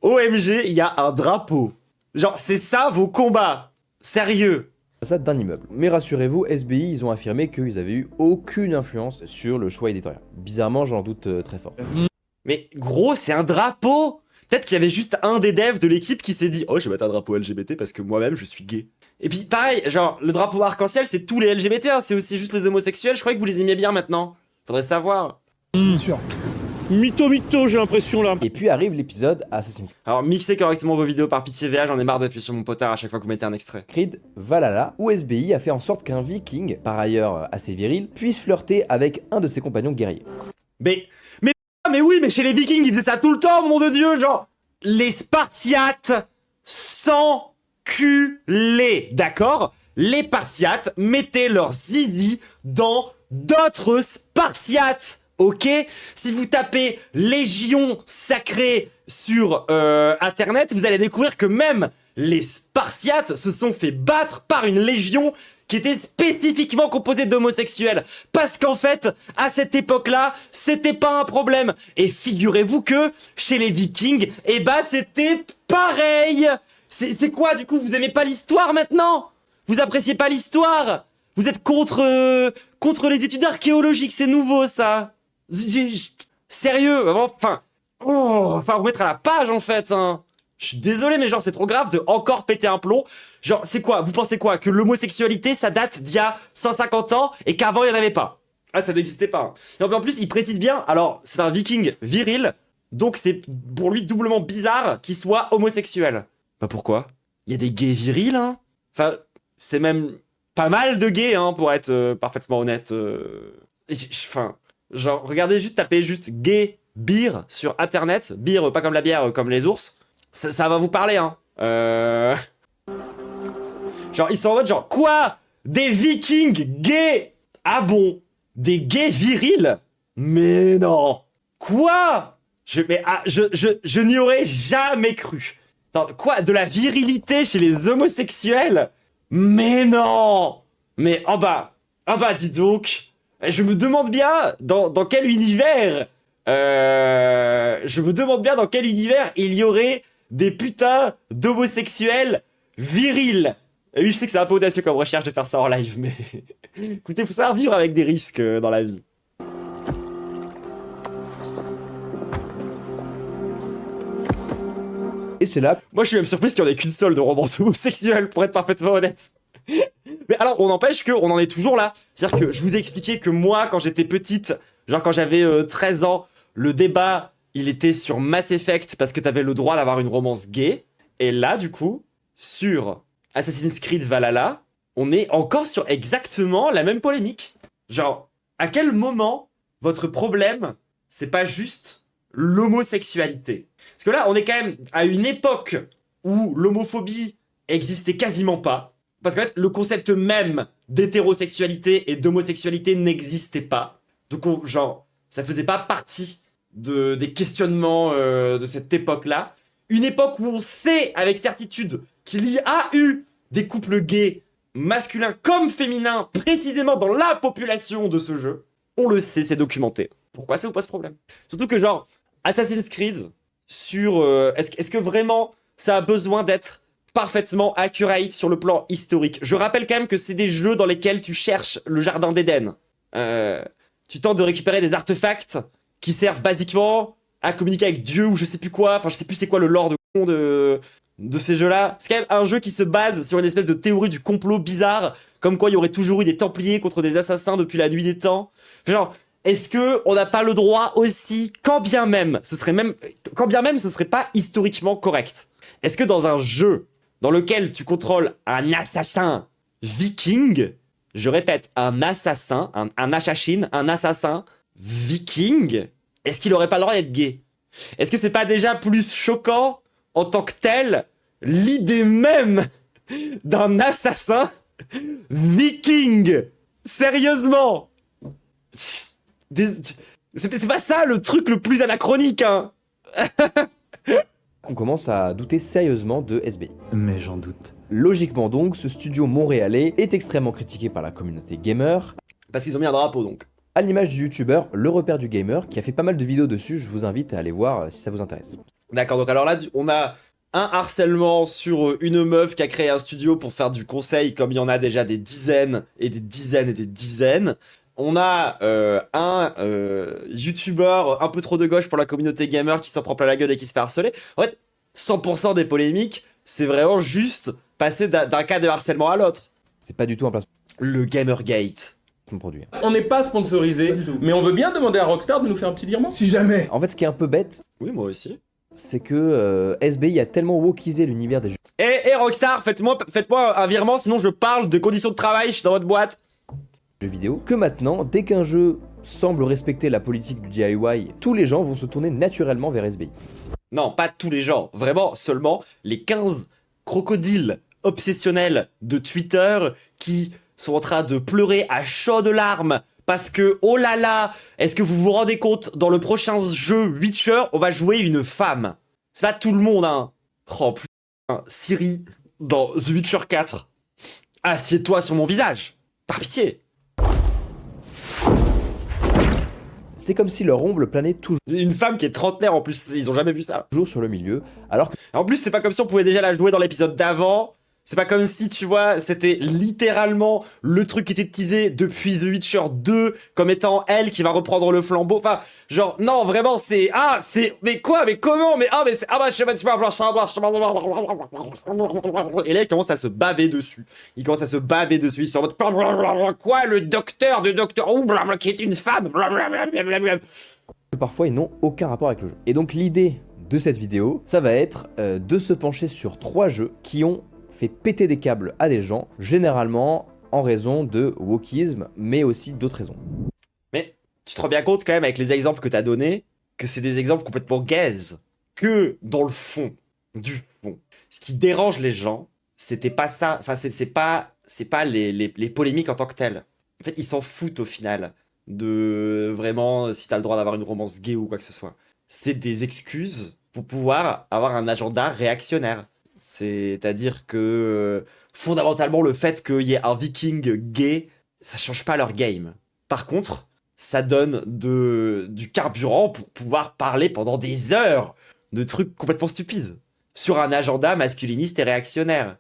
OMG, il y a un drapeau. Genre, c'est ça vos combats. Sérieux. façade d'un immeuble. Mais rassurez-vous, SBI, ils ont affirmé qu'ils avaient eu aucune influence sur le choix éditorial. Bizarrement, j'en doute très fort. Mais gros, c'est un drapeau. Peut-être qu'il y avait juste un des devs de l'équipe qui s'est dit « Oh, je vais mettre un drapeau LGBT parce que moi-même, je suis gay. » Et puis pareil, genre, le drapeau arc-en-ciel, c'est tous les LGBT, hein, c'est aussi juste les homosexuels. Je croyais que vous les aimiez bien maintenant. Faudrait savoir. Bien sûr. Mytho, j'ai l'impression là. Et puis arrive l'épisode Assassin's Alors, mixez correctement vos vidéos par pitié VA, j'en ai marre d'appuyer sur mon potard à chaque fois que vous mettez un extrait. Creed Valhalla, où SBI a fait en sorte qu'un viking, par ailleurs assez viril, puisse flirter avec un de ses compagnons guerriers. Mais oui, mais chez les vikings, ils faisaient ça tout le temps, mon nom de Dieu, genre... Les Spartiates s'enculaient, d'accord? Les Spartiates mettaient leurs zizi dans d'autres Spartiates, ok? Si vous tapez Légion sacrée sur internet, vous allez découvrir que même les Spartiates se sont fait battre par une légion qui était spécifiquement composée d'homosexuels. Parce qu'en fait, à cette époque-là, c'était pas un problème. Et figurez-vous que, chez les Vikings, eh bah c'était pareil. C'est quoi, du coup, vous aimez pas l'histoire maintenant? Vous appréciez pas l'histoire? Vous êtes contre les études archéologiques, c'est nouveau, ça. Sérieux, enfin, remettre à la page, en fait, hein. Je suis désolé, mais genre, c'est trop grave de encore péter un plomb. Genre, c'est quoi? Vous pensez quoi? Que l'homosexualité, ça date d'il y a 150 ans et qu'avant, il n'y en avait pas? Ah, ça n'existait pas. Et en plus, il précise bien, alors, c'est un viking viril, donc c'est pour lui doublement bizarre qu'il soit homosexuel. Bah pourquoi? Il y a des gays virils, hein? Enfin, c'est même pas mal de gays, hein, pour être parfaitement honnête. Enfin, genre, regardez juste, tapez juste gay beer sur internet. Beer, pas comme la bière, comme les ours. Ça va vous parler, hein. Genre, ils sont en mode genre, quoi? Des vikings gays? Ah bon? Des gays virils? Mais non! Quoi? Je n'y aurais jamais cru. Attends, quoi? De la virilité chez les homosexuels? Mais non! Mais, dis donc. Je me demande bien dans quel univers... je me demande bien dans quel univers il y aurait des putains d'homosexuels virils. Et oui, je sais que c'est un peu audacieux comme recherche de faire ça en live, mais... Écoutez, faut savoir vivre avec des risques dans la vie. Et c'est là... Moi, je suis même surprise qu'il n'y en ait qu'une seule de romance homosexuelle, pour être parfaitement honnête. Mais alors, on n'empêche qu'on en est toujours là. C'est-à-dire que je vous ai expliqué que moi, quand j'étais petite, genre quand j'avais 13 ans, le débat, il était sur Mass Effect parce que t'avais le droit d'avoir une romance gay. Et là, du coup, sur Assassin's Creed Valhalla, on est encore sur exactement la même polémique. Genre, à quel moment votre problème, c'est pas juste l'homosexualité. Parce que là, on est quand même à une époque où l'homophobie existait quasiment pas. Parce qu'en fait, le concept même d'hétérosexualité et d'homosexualité n'existait pas. Donc, genre, ça faisait pas partie des questionnements de cette époque-là. Une époque où on sait avec certitude qu'il y a eu des couples gays, masculins comme féminins, précisément dans la population de ce jeu. On le sait, c'est documenté. Pourquoi ça vous pose problème? Surtout que genre, Assassin's Creed, sur... est-ce que vraiment ça a besoin d'être parfaitement accurate sur le plan historique? Je rappelle quand même que c'est des jeux dans lesquels tu cherches le jardin d'Éden. Tu tentes de récupérer des artefacts qui servent basiquement à communiquer avec Dieu ou je sais plus quoi. Enfin, je sais plus c'est quoi le lore de ces jeux-là. C'est quand même un jeu qui se base sur une espèce de théorie du complot bizarre, comme quoi il y aurait toujours eu des Templiers contre des assassins depuis la nuit des temps. Genre, est-ce que on n'a pas le droit aussi, quand bien même ce serait pas historiquement correct, est-ce que dans un jeu dans lequel tu contrôles un assassin viking, je répète, un assassin viking, est-ce qu'il aurait pas le droit d'être gay? Est-ce que c'est pas déjà plus choquant en tant que tel l'idée même d'un assassin viking? Sérieusement? C'est pas ça le truc le plus anachronique, hein. On commence à douter sérieusement de SBI. Mais j'en doute. Logiquement donc, ce studio montréalais est extrêmement critiqué par la communauté gamer. Parce qu'ils ont mis un drapeau donc. À l'image du youtubeur Le Repère du Gamer, qui a fait pas mal de vidéos dessus, je vous invite à aller voir si ça vous intéresse. D'accord, donc alors là, on a un harcèlement sur une meuf qui a créé un studio pour faire du conseil, comme il y en a déjà des dizaines et des dizaines et des dizaines. On a un youtubeur un peu trop de gauche pour la communauté gamer qui s'en prend plein la gueule et qui se fait harceler. En fait, 100% des polémiques, c'est vraiment juste passer d'un cas de harcèlement à l'autre. C'est pas du tout un placement. Le Gamergate. Produit. On n'est pas sponsorisé, mais on veut bien demander à Rockstar de nous faire un petit virement. Si jamais. En fait, ce qui est un peu bête, oui, moi aussi, c'est que SBI a tellement wokisé l'univers des jeux. Eh Rockstar, faites-moi un virement, sinon je parle de conditions de travail, je suis dans votre boîte. Jeux vidéo, que maintenant, dès qu'un jeu semble respecter la politique du DIY, tous les gens vont se tourner naturellement vers SBI. Non, pas tous les gens, vraiment seulement les 15 crocodiles obsessionnels de Twitter qui sont en train de pleurer à chaudes larmes parce que, oh là là, est-ce que vous vous rendez compte, dans le prochain jeu Witcher, on va jouer une femme. C'est pas tout le monde, hein. Oh putain, Siri, dans The Witcher 4, assieds-toi sur mon visage, par pitié. C'est comme si leur ombre planait toujours. Une femme qui est trentenaire en plus, ils ont jamais vu ça. Toujours sur le milieu, alors que... En plus, c'est pas comme si on pouvait déjà la jouer dans l'épisode d'avant. C'est pas comme si, tu vois, c'était littéralement le truc qui était teasé depuis The Witcher 2 comme étant elle qui va reprendre le flambeau. Enfin, genre, non, vraiment, c'est... Ah, c'est... Mais quoi? Mais comment? Mais... Ah, mais c'est... Ah, bah, je sais pas... Et là, il commence à se baver dessus. Ils sont en mode... Quoi? Le docteur de Docteur Who, qui est une femme? Parfois, ils n'ont aucun rapport avec le jeu. Et donc, l'idée de cette vidéo, ça va être de se pencher sur 3 jeux qui ont fait péter des câbles à des gens, généralement en raison de wokisme, mais aussi d'autres raisons. Mais tu te rends bien compte quand même avec les exemples que t'as donnés, que c'est des exemples complètement gaze, que dans le fond, du fond, ce qui dérange les gens, c'était pas ça, enfin c'est pas les polémiques en tant que telles. En fait, ils s'en foutent au final de vraiment si t'as le droit d'avoir une romance gay ou quoi que ce soit. C'est des excuses pour pouvoir avoir un agenda réactionnaire. C'est-à-dire que fondamentalement le fait qu'il y ait un viking gay, ça change pas leur game. Par contre, ça donne du carburant pour pouvoir parler pendant des heures de trucs complètement stupides sur un agenda masculiniste et réactionnaire.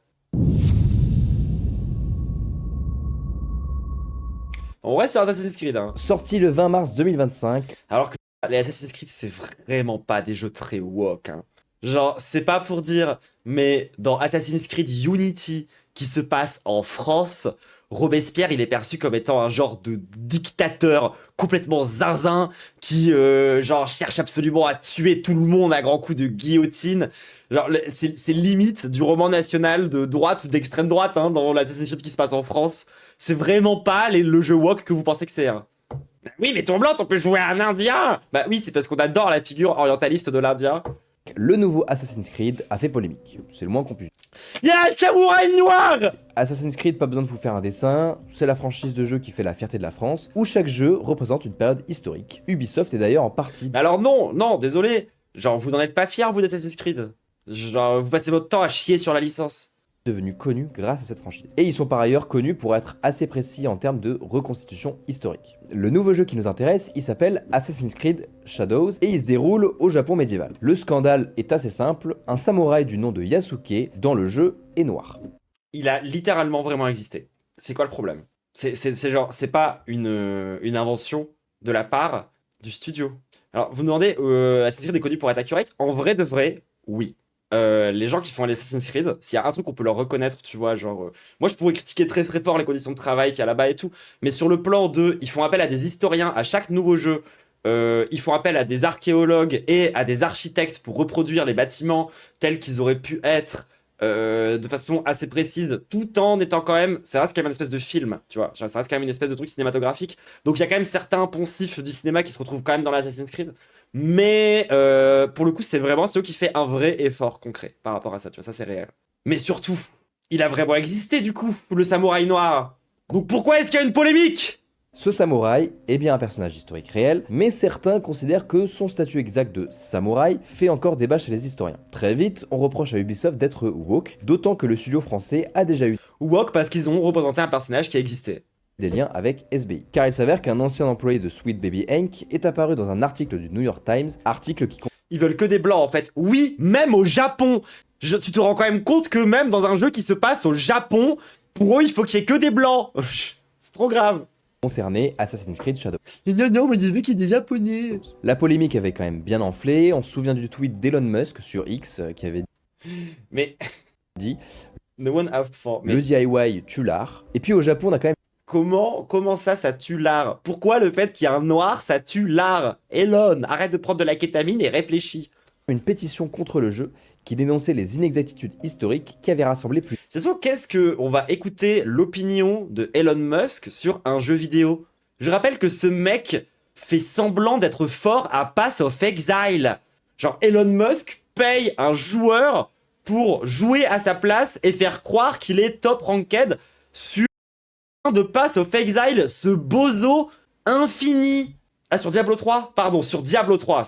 On reste sur Assassin's Creed, hein. Sorti le 20 mars 2025. Alors que les Assassin's Creed, c'est vraiment pas des jeux très woke, hein. Genre, c'est pas pour dire, mais dans Assassin's Creed Unity, qui se passe en France, Robespierre, il est perçu comme étant un genre de dictateur complètement zinzin, qui, genre, cherche absolument à tuer tout le monde à grands coups de guillotine. Genre, c'est limite du roman national de droite ou d'extrême droite, hein, dans l'Assassin's Creed qui se passe en France. C'est vraiment pas le jeu woke que vous pensez que c'est, hein. Oui, mais ton blanc, on peut jouer à un indien. Bah oui, c'est parce qu'on adore la figure orientaliste de l'indien. Le nouveau Assassin's Creed a fait polémique, c'est le moins qu'on puisse. Il y a un samouraï noir. Assassin's Creed, pas besoin de vous faire un dessin, c'est la franchise de jeu qui fait la fierté de la France, où chaque jeu représente une période historique. Ubisoft est d'ailleurs en partie. Alors non, désolé. Genre, vous n'en êtes pas fiers, vous, d'Assassin's Creed. Genre, vous passez votre temps à chier sur la licence. Devenus connus grâce à cette franchise. Et ils sont par ailleurs connus pour être assez précis en termes de reconstitution historique. Le nouveau jeu qui nous intéresse, il s'appelle Assassin's Creed Shadows et il se déroule au Japon médiéval. Le scandale est assez simple, un samouraï du nom de Yasuke dans le jeu est noir. Il a littéralement vraiment existé. C'est quoi le problème? C'est genre, c'est pas une invention de la part du studio. Alors, vous me demandez, Assassin's Creed est connu pour être accurate? En vrai de vrai, oui. Les gens qui font Assassin's Creed, s'il y a un truc qu'on peut leur reconnaître, tu vois, genre... moi, je pourrais critiquer très très fort les conditions de travail qu'il y a là-bas et tout, mais sur le plan de... Ils font appel à des historiens à chaque nouveau jeu, ils font appel à des archéologues et à des architectes pour reproduire les bâtiments tels qu'ils auraient pu être de façon assez précise, tout en étant quand même... Ça reste quand même une espèce de film, tu vois, ça reste quand même une espèce de truc cinématographique, donc il y a quand même certains poncifs du cinéma qui se retrouvent quand même dans l'Assassin's Creed. Mais pour le coup, c'est vraiment ceux qui fait un vrai effort concret par rapport à ça, tu vois, ça c'est réel. Mais surtout, il a vraiment existé du coup, le samouraï noir. Donc pourquoi est-ce qu'il y a une polémique? Ce samouraï est bien un personnage historique réel, mais certains considèrent que son statut exact de samouraï fait encore débat chez les historiens. Très vite, on reproche à Ubisoft d'être woke, d'autant que le studio français a déjà eu woke parce qu'ils ont représenté un personnage qui existait. Des liens avec SBI. Car il s'avère qu'un ancien employé de Sweet Baby Inc. est apparu dans un article du New York Times, article qui... Ils veulent que des blancs en fait. Oui, même au Japon. Tu te rends quand même compte que même dans un jeu qui se passe au Japon, pour eux, il faut qu'il y ait que des blancs. C'est trop grave. Concerné Assassin's Creed Shadows. Non, moi j'ai vu qu'il y a des japonais. La polémique avait quand même bien enflé, on se souvient du tweet d'Elon Musk sur X qui avait mais... dit No one asked for. Mais... le DIY tue l'art. Et puis au Japon, on a quand même... Comment ça tue l'art? Pourquoi le fait qu'il y a un noir, ça tue l'art? Elon, arrête de prendre de la kétamine et réfléchis. Une pétition contre le jeu qui dénonçait les inexactitudes historiques qui avaient rassemblé plus. C'est ça, qu'est-ce que on va écouter l'opinion de Elon Musk sur un jeu vidéo? Je rappelle que ce mec fait semblant d'être fort à Pass of Exile. Genre Elon Musk paye un joueur pour jouer à sa place et faire croire qu'il est top ranked sur de Pass of Exile, ce bozo infini. Ah, sur Diablo 3? Pardon, sur Diablo 3,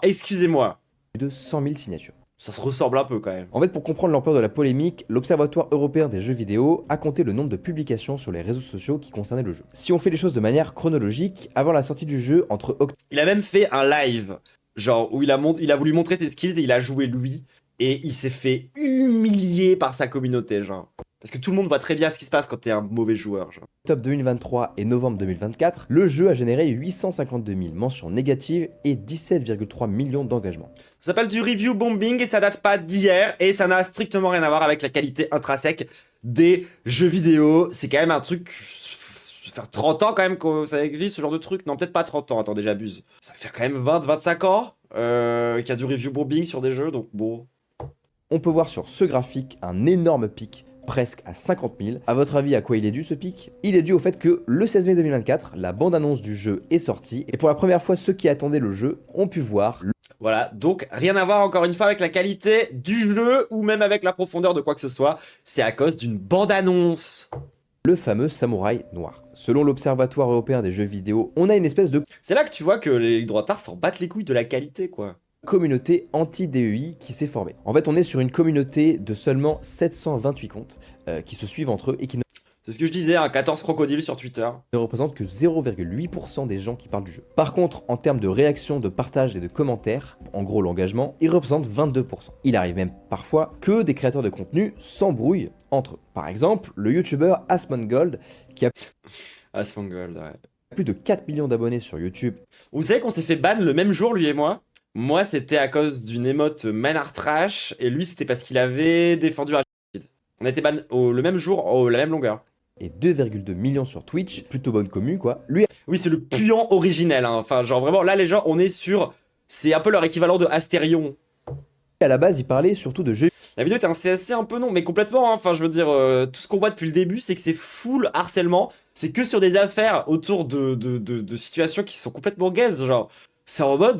excusez-moi. De 100 000 signatures. Ça se ressemble un peu quand même. En fait, pour comprendre l'ampleur de la polémique, l'Observatoire européen des jeux vidéo a compté le nombre de publications sur les réseaux sociaux qui concernaient le jeu. Si on fait les choses de manière chronologique, avant la sortie du jeu, entre octobre... Il a même fait un live, genre où il a voulu montrer ses skills et il a joué lui, et il s'est fait humilier par sa communauté, genre. Parce que tout le monde voit très bien ce qui se passe quand t'es un mauvais joueur, genre. Octobre 2023 et novembre 2024, le jeu a généré 852 000 mentions négatives et 17,3 millions d'engagements. Ça s'appelle du review bombing et ça date pas d'hier et ça n'a strictement rien à voir avec la qualité intrinsèque des jeux vidéo. C'est quand même un truc... Ça va faire 30 ans quand même que ça existe ce genre de truc. Non, peut-être pas 30 ans, attendez, j'abuse. Ça va faire quand même 20-25 ans qu'il y a du review bombing sur des jeux, donc bon... On peut voir sur ce graphique un énorme pic, presque à 50 000. A votre avis, à quoi il est dû ce pic? Il est dû au fait que le 16 mai 2024, la bande-annonce du jeu est sortie, et pour la première fois, ceux qui attendaient le jeu ont pu voir... Voilà, donc rien à voir encore une fois avec la qualité du jeu, ou même avec la profondeur de quoi que ce soit, c'est à cause d'une bande-annonce. Le fameux samouraï noir. Selon l'Observatoire européen des jeux vidéo, on a une espèce de... C'est là que tu vois que les droitards s'en battent les couilles de la qualité, quoi. Communauté anti-DEI qui s'est formée. En fait, on est sur une communauté de seulement 728 comptes qui se suivent entre eux et qui ne... C'est ce que je disais, 14 crocodiles sur Twitter. Ne représentent que 0,8% des gens qui parlent du jeu. Par contre, en termes de réactions, de partage et de commentaires, en gros l'engagement, ils représentent 22%. Il arrive même parfois que des créateurs de contenu s'embrouillent entre eux. Par exemple, le youtubeur Asmongold qui a... Asmongold, ouais. Plus de 4 millions d'abonnés sur YouTube. Vous savez qu'on s'est fait ban le même jour, lui et moi? Moi, c'était à cause d'une émote Manard Trash, et lui, c'était parce qu'il avait défendu un génocide. On a été ban le même jour, la même longueur. Et 2,2 millions sur Twitch, plutôt bonne commu, quoi. Lui... Oui, c'est le puant originel, hein. Enfin, genre vraiment, là, les gens, on est sur... C'est un peu leur équivalent de Astérion. À la base, il parlait surtout de jeux... La vidéo était un CSC un peu non, mais complètement, hein. Enfin, je veux dire, tout ce qu'on voit depuis le début, c'est que c'est full harcèlement. C'est que sur des affaires autour de situations qui sont complètement gaze, genre. C'est en mode...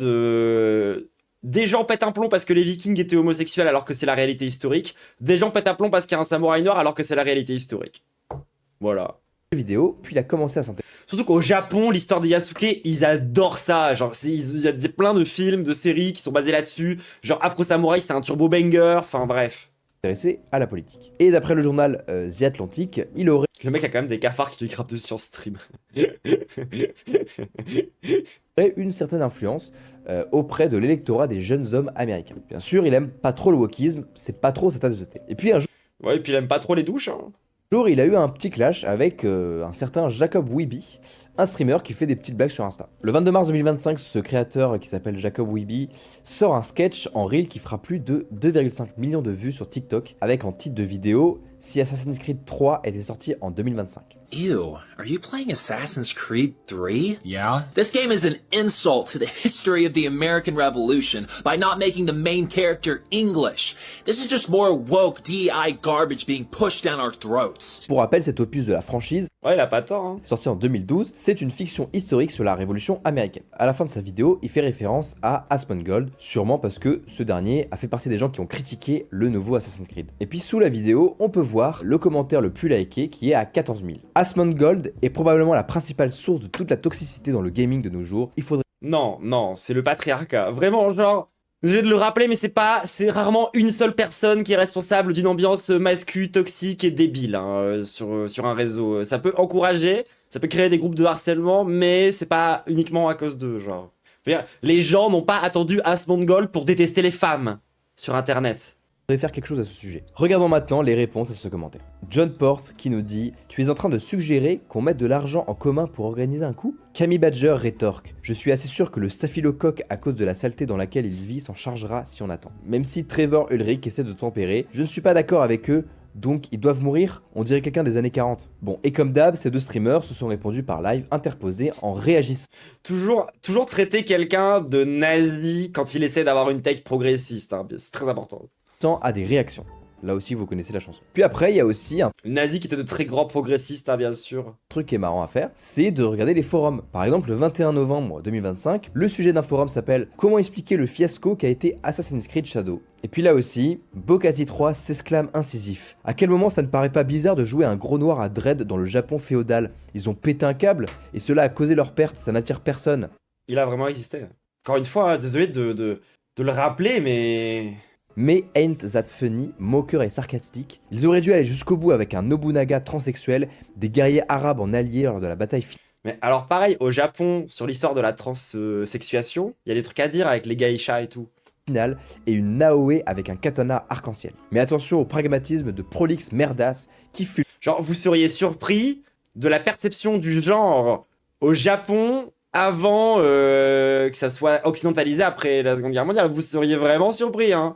des gens pètent un plomb parce que les Vikings étaient homosexuels alors que c'est la réalité historique. Des gens pètent un plomb parce qu'il y a un samouraï noir alors que c'est la réalité historique. Voilà. Vidéo, puis il a commencé à s'intéresser. Surtout qu'au Japon, l'histoire de Yasuke, ils adorent ça. Genre, il y a plein de films, de séries qui sont basés là-dessus. Genre, Afro Samurai, c'est un turbo banger. Enfin, bref. Intéressé à la politique. Et d'après le journal The Atlantic, il aurait... Le mec a quand même des cafards qui lui grappent dessus en stream. une certaine influence auprès de l'électorat des jeunes hommes américains. Bien sûr, il aime pas trop le wokisme, c'est pas trop sa tasse de thé. Et puis un jour... Ouais, et puis il aime pas trop les douches, hein. Il a eu un petit clash avec un certain Jacob Wiebe, un streamer qui fait des petites blagues sur Insta. Le 22 mars 2025, ce créateur qui s'appelle Jacob Wiebe sort un sketch en reel qui fera plus de 2,5 millions de vues sur TikTok avec en titre de vidéo « Si Assassin's Creed 3 était sorti en 2025 ». Ew, are you playing Assassin's Creed 3? Yeah. This game is an insult to the history of the American Revolution by not making the main character English. This is just more woke DEI garbage being pushed down our throats. Pour rappel, cet opus de la franchise, ouais, il a pas tort, hein. Sorti en 2012, c'est une fiction historique sur la Révolution américaine. À la fin de sa vidéo, il fait référence à Asmongold, sûrement parce que ce dernier a fait partie des gens qui ont critiqué le nouveau Assassin's Creed. Et puis sous la vidéo, on peut voir le commentaire le plus liké qui est à 14 000. Asmongold est probablement la principale source de toute la toxicité dans le gaming de nos jours. Il faudrait... Non, c'est le patriarcat. Vraiment, genre... Je vais de le rappeler, mais c'est rarement une seule personne qui est responsable d'une ambiance masculine, toxique et débile, hein, sur un réseau. Ça peut encourager, ça peut créer des groupes de harcèlement, mais c'est pas uniquement à cause d'eux, genre. Les gens n'ont pas attendu Asmongold pour détester les femmes sur Internet. Faire quelque chose à ce sujet. Regardons maintenant les réponses à ce commentaire. John Porte qui nous dit « Tu es en train de suggérer qu'on mette de l'argent en commun pour organiser un coup ?» Camille Badger rétorque « Je suis assez sûr que le staphylocoque à cause de la saleté dans laquelle il vit s'en chargera si on attend. » Même si Trevor Ulrich essaie de tempérer, je ne suis pas d'accord avec eux, donc ils doivent mourir? On dirait quelqu'un des années 40. Bon, et comme d'hab, ces deux streamers se sont répondus par live interposé en réagissant. Toujours traiter quelqu'un de nazi quand il essaie d'avoir une take progressiste, hein, c'est très important. À des réactions. Là aussi, vous connaissez la chanson. Puis après, il y a aussi un nazi qui était de très grands progressistes, hein, bien sûr. Truc qui est marrant à faire, c'est de regarder les forums. Par exemple, le 21 novembre 2025, le sujet d'un forum s'appelle « Comment expliquer le fiasco qu'a été Assassin's Creed Shadow ?» Et puis là aussi, Bokati 3 s'exclame incisif. À quel moment ça ne paraît pas bizarre de jouer un gros noir à dread dans le Japon féodal? Ils ont pété un câble, et cela a causé leur perte, ça n'attire personne. Il a vraiment existé. Encore une fois, désolé de le rappeler, Mais ain't that funny, moqueur et sarcastique, ils auraient dû aller jusqu'au bout avec un Nobunaga transsexuel, des guerriers arabes en alliés lors de la bataille finale. Mais alors pareil, au Japon, sur l'histoire de la transsexuation, il y a des trucs à dire avec les geishas et tout. Et une Naoe avec un katana arc-en-ciel. Mais attention au pragmatisme de Prolix Merdas qui fut... Genre, vous seriez surpris de la perception du genre au Japon avant que ça soit occidentalisé après la Seconde Guerre mondiale. Vous seriez vraiment surpris, hein.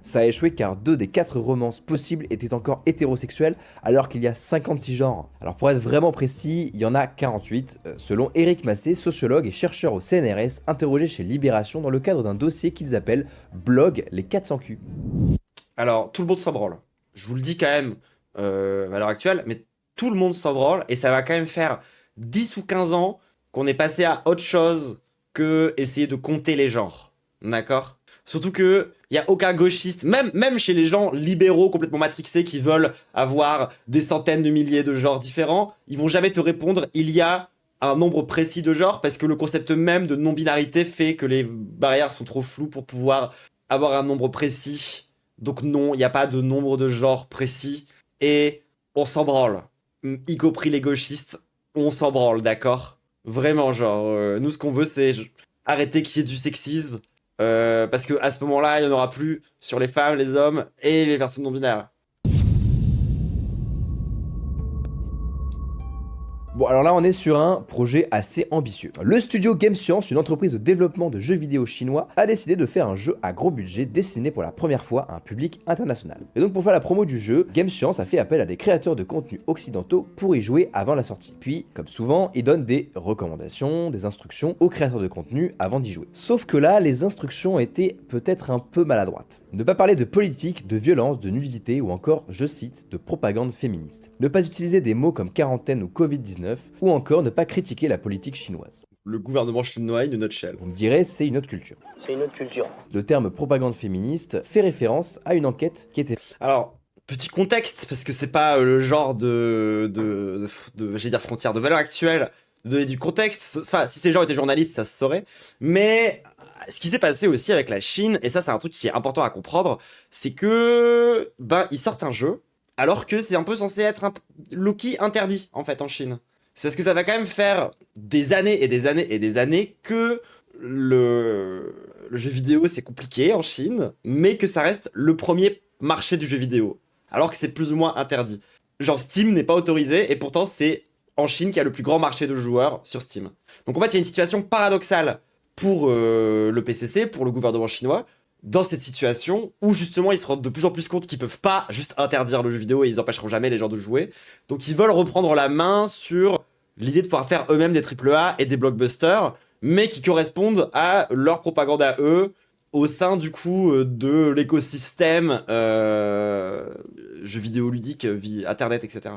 Ça a échoué car 2 des 4 romances possibles étaient encore hétérosexuelles alors qu'il y a 56 genres. Alors pour être vraiment précis, il y en a 48, selon Eric Massé, sociologue et chercheur au CNRS, interrogé chez Libération dans le cadre d'un dossier qu'ils appellent Blog les 400 Q. Alors tout le monde s'en branle. Je vous le dis quand même à l'heure actuelle, mais tout le monde s'en branle et ça va quand même faire 10 ou 15 ans qu'on est passé à autre chose que essayer de compter les genres. D'accord ? Surtout que il y a aucun gauchiste, même chez les gens libéraux complètement matrixés qui veulent avoir des centaines de milliers de genres différents, ils vont jamais te répondre il y a un nombre précis de genres parce que le concept même de non-binarité fait que les barrières sont trop floues pour pouvoir avoir un nombre précis. Donc non, il n'y a pas de nombre de genres précis et on s'en branle. Y compris les gauchistes, on s'en branle, d'accord? Vraiment, genre, nous ce qu'on veut c'est arrêter qu'il y ait du sexisme. Parce que à ce moment-là, il n'y en aura plus sur les femmes, les hommes et les personnes non binaires. Bon, alors là on est sur un projet assez ambitieux. Le studio Game Science, une entreprise de développement de jeux vidéo chinois, a décidé de faire un jeu à gros budget destiné pour la première fois à un public international. Et donc pour faire la promo du jeu, Game Science a fait appel à des créateurs de contenu occidentaux pour y jouer avant la sortie. Puis, comme souvent, ils donnent des recommandations, des instructions aux créateurs de contenu avant d'y jouer. Sauf que là, les instructions étaient peut-être un peu maladroites. Ne pas parler de politique, de violence, de nudité ou encore, je cite, de propagande féministe. Ne pas utiliser des mots comme quarantaine ou Covid-19 ou encore ne pas critiquer la politique chinoise. Le gouvernement chinois in a nutshell. Vous me direz, c'est une autre culture. C'est une autre culture. Le terme propagande féministe fait référence à une enquête qui était... Alors, petit contexte, parce que c'est pas le genre j'allais dire frontière, de valeur actuelle, de donner du contexte. Enfin, si ces gens étaient journalistes, ça se saurait. Mais ce qui s'est passé aussi avec la Chine, et ça c'est un truc qui est important à comprendre, c'est que, ils sortent un jeu, alors que c'est un peu censé être un low-key interdit, en fait, en Chine. C'est parce que ça va quand même faire des années et des années et des années que le jeu vidéo c'est compliqué en Chine, mais que ça reste le premier marché du jeu vidéo, alors que c'est plus ou moins interdit. Genre Steam n'est pas autorisé, et pourtant c'est en Chine qu'il y a le plus grand marché de joueurs sur Steam. Donc en fait il y a une situation paradoxale pour le PCC, pour le gouvernement chinois, dans cette situation où justement ils se rendent de plus en plus compte qu'ils peuvent pas juste interdire le jeu vidéo et ils empêcheront jamais les gens de jouer. Donc ils veulent reprendre la main sur l'idée de pouvoir faire eux-mêmes des AAA et des blockbusters, mais qui correspondent à leur propagande à eux, au sein du coup de l'écosystème jeux vidéo ludique, internet, etc.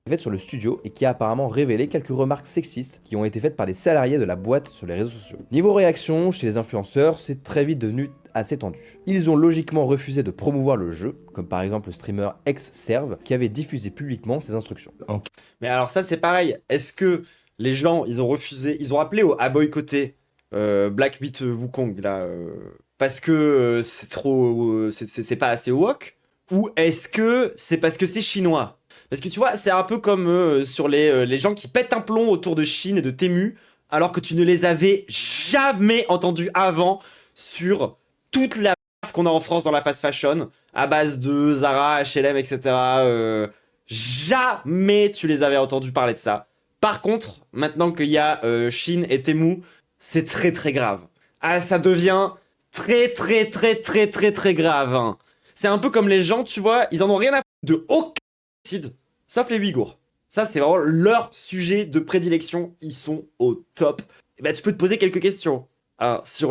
faite sur le studio et qui a apparemment révélé quelques remarques sexistes qui ont été faites par des salariés de la boîte sur les réseaux sociaux. Niveau réaction, chez les influenceurs, c'est très vite devenu assez tendu. Ils ont logiquement refusé de promouvoir le jeu, comme par exemple le streamer Xserve qui avait diffusé publiquement ses instructions. Mais alors ça c'est pareil, est-ce que les gens ils ont refusé, ils ont appelé à boycotter Black Myth Wukong là, parce que c'est trop, c'est pas assez woke, ou est-ce que c'est parce que c'est chinois? Parce que tu vois, c'est un peu comme sur les gens qui pètent un plomb autour de Chine et de Temu, alors que tu ne les avais jamais entendus avant sur toute la merde qu'on a en France dans la fast fashion, à base de Zara, H&M, etc. Jamais tu les avais entendus parler de ça. Par contre, maintenant qu'il y a Chine et Temu, c'est très très grave. Ah, ça devient très grave. Hein. C'est un peu comme les gens, tu vois, ils en ont rien à foutre de aucun génocide, sauf les Ouïghours. Ça, c'est vraiment leur sujet de prédilection. Ils sont au top. Et ben, tu peux te poser quelques questions sur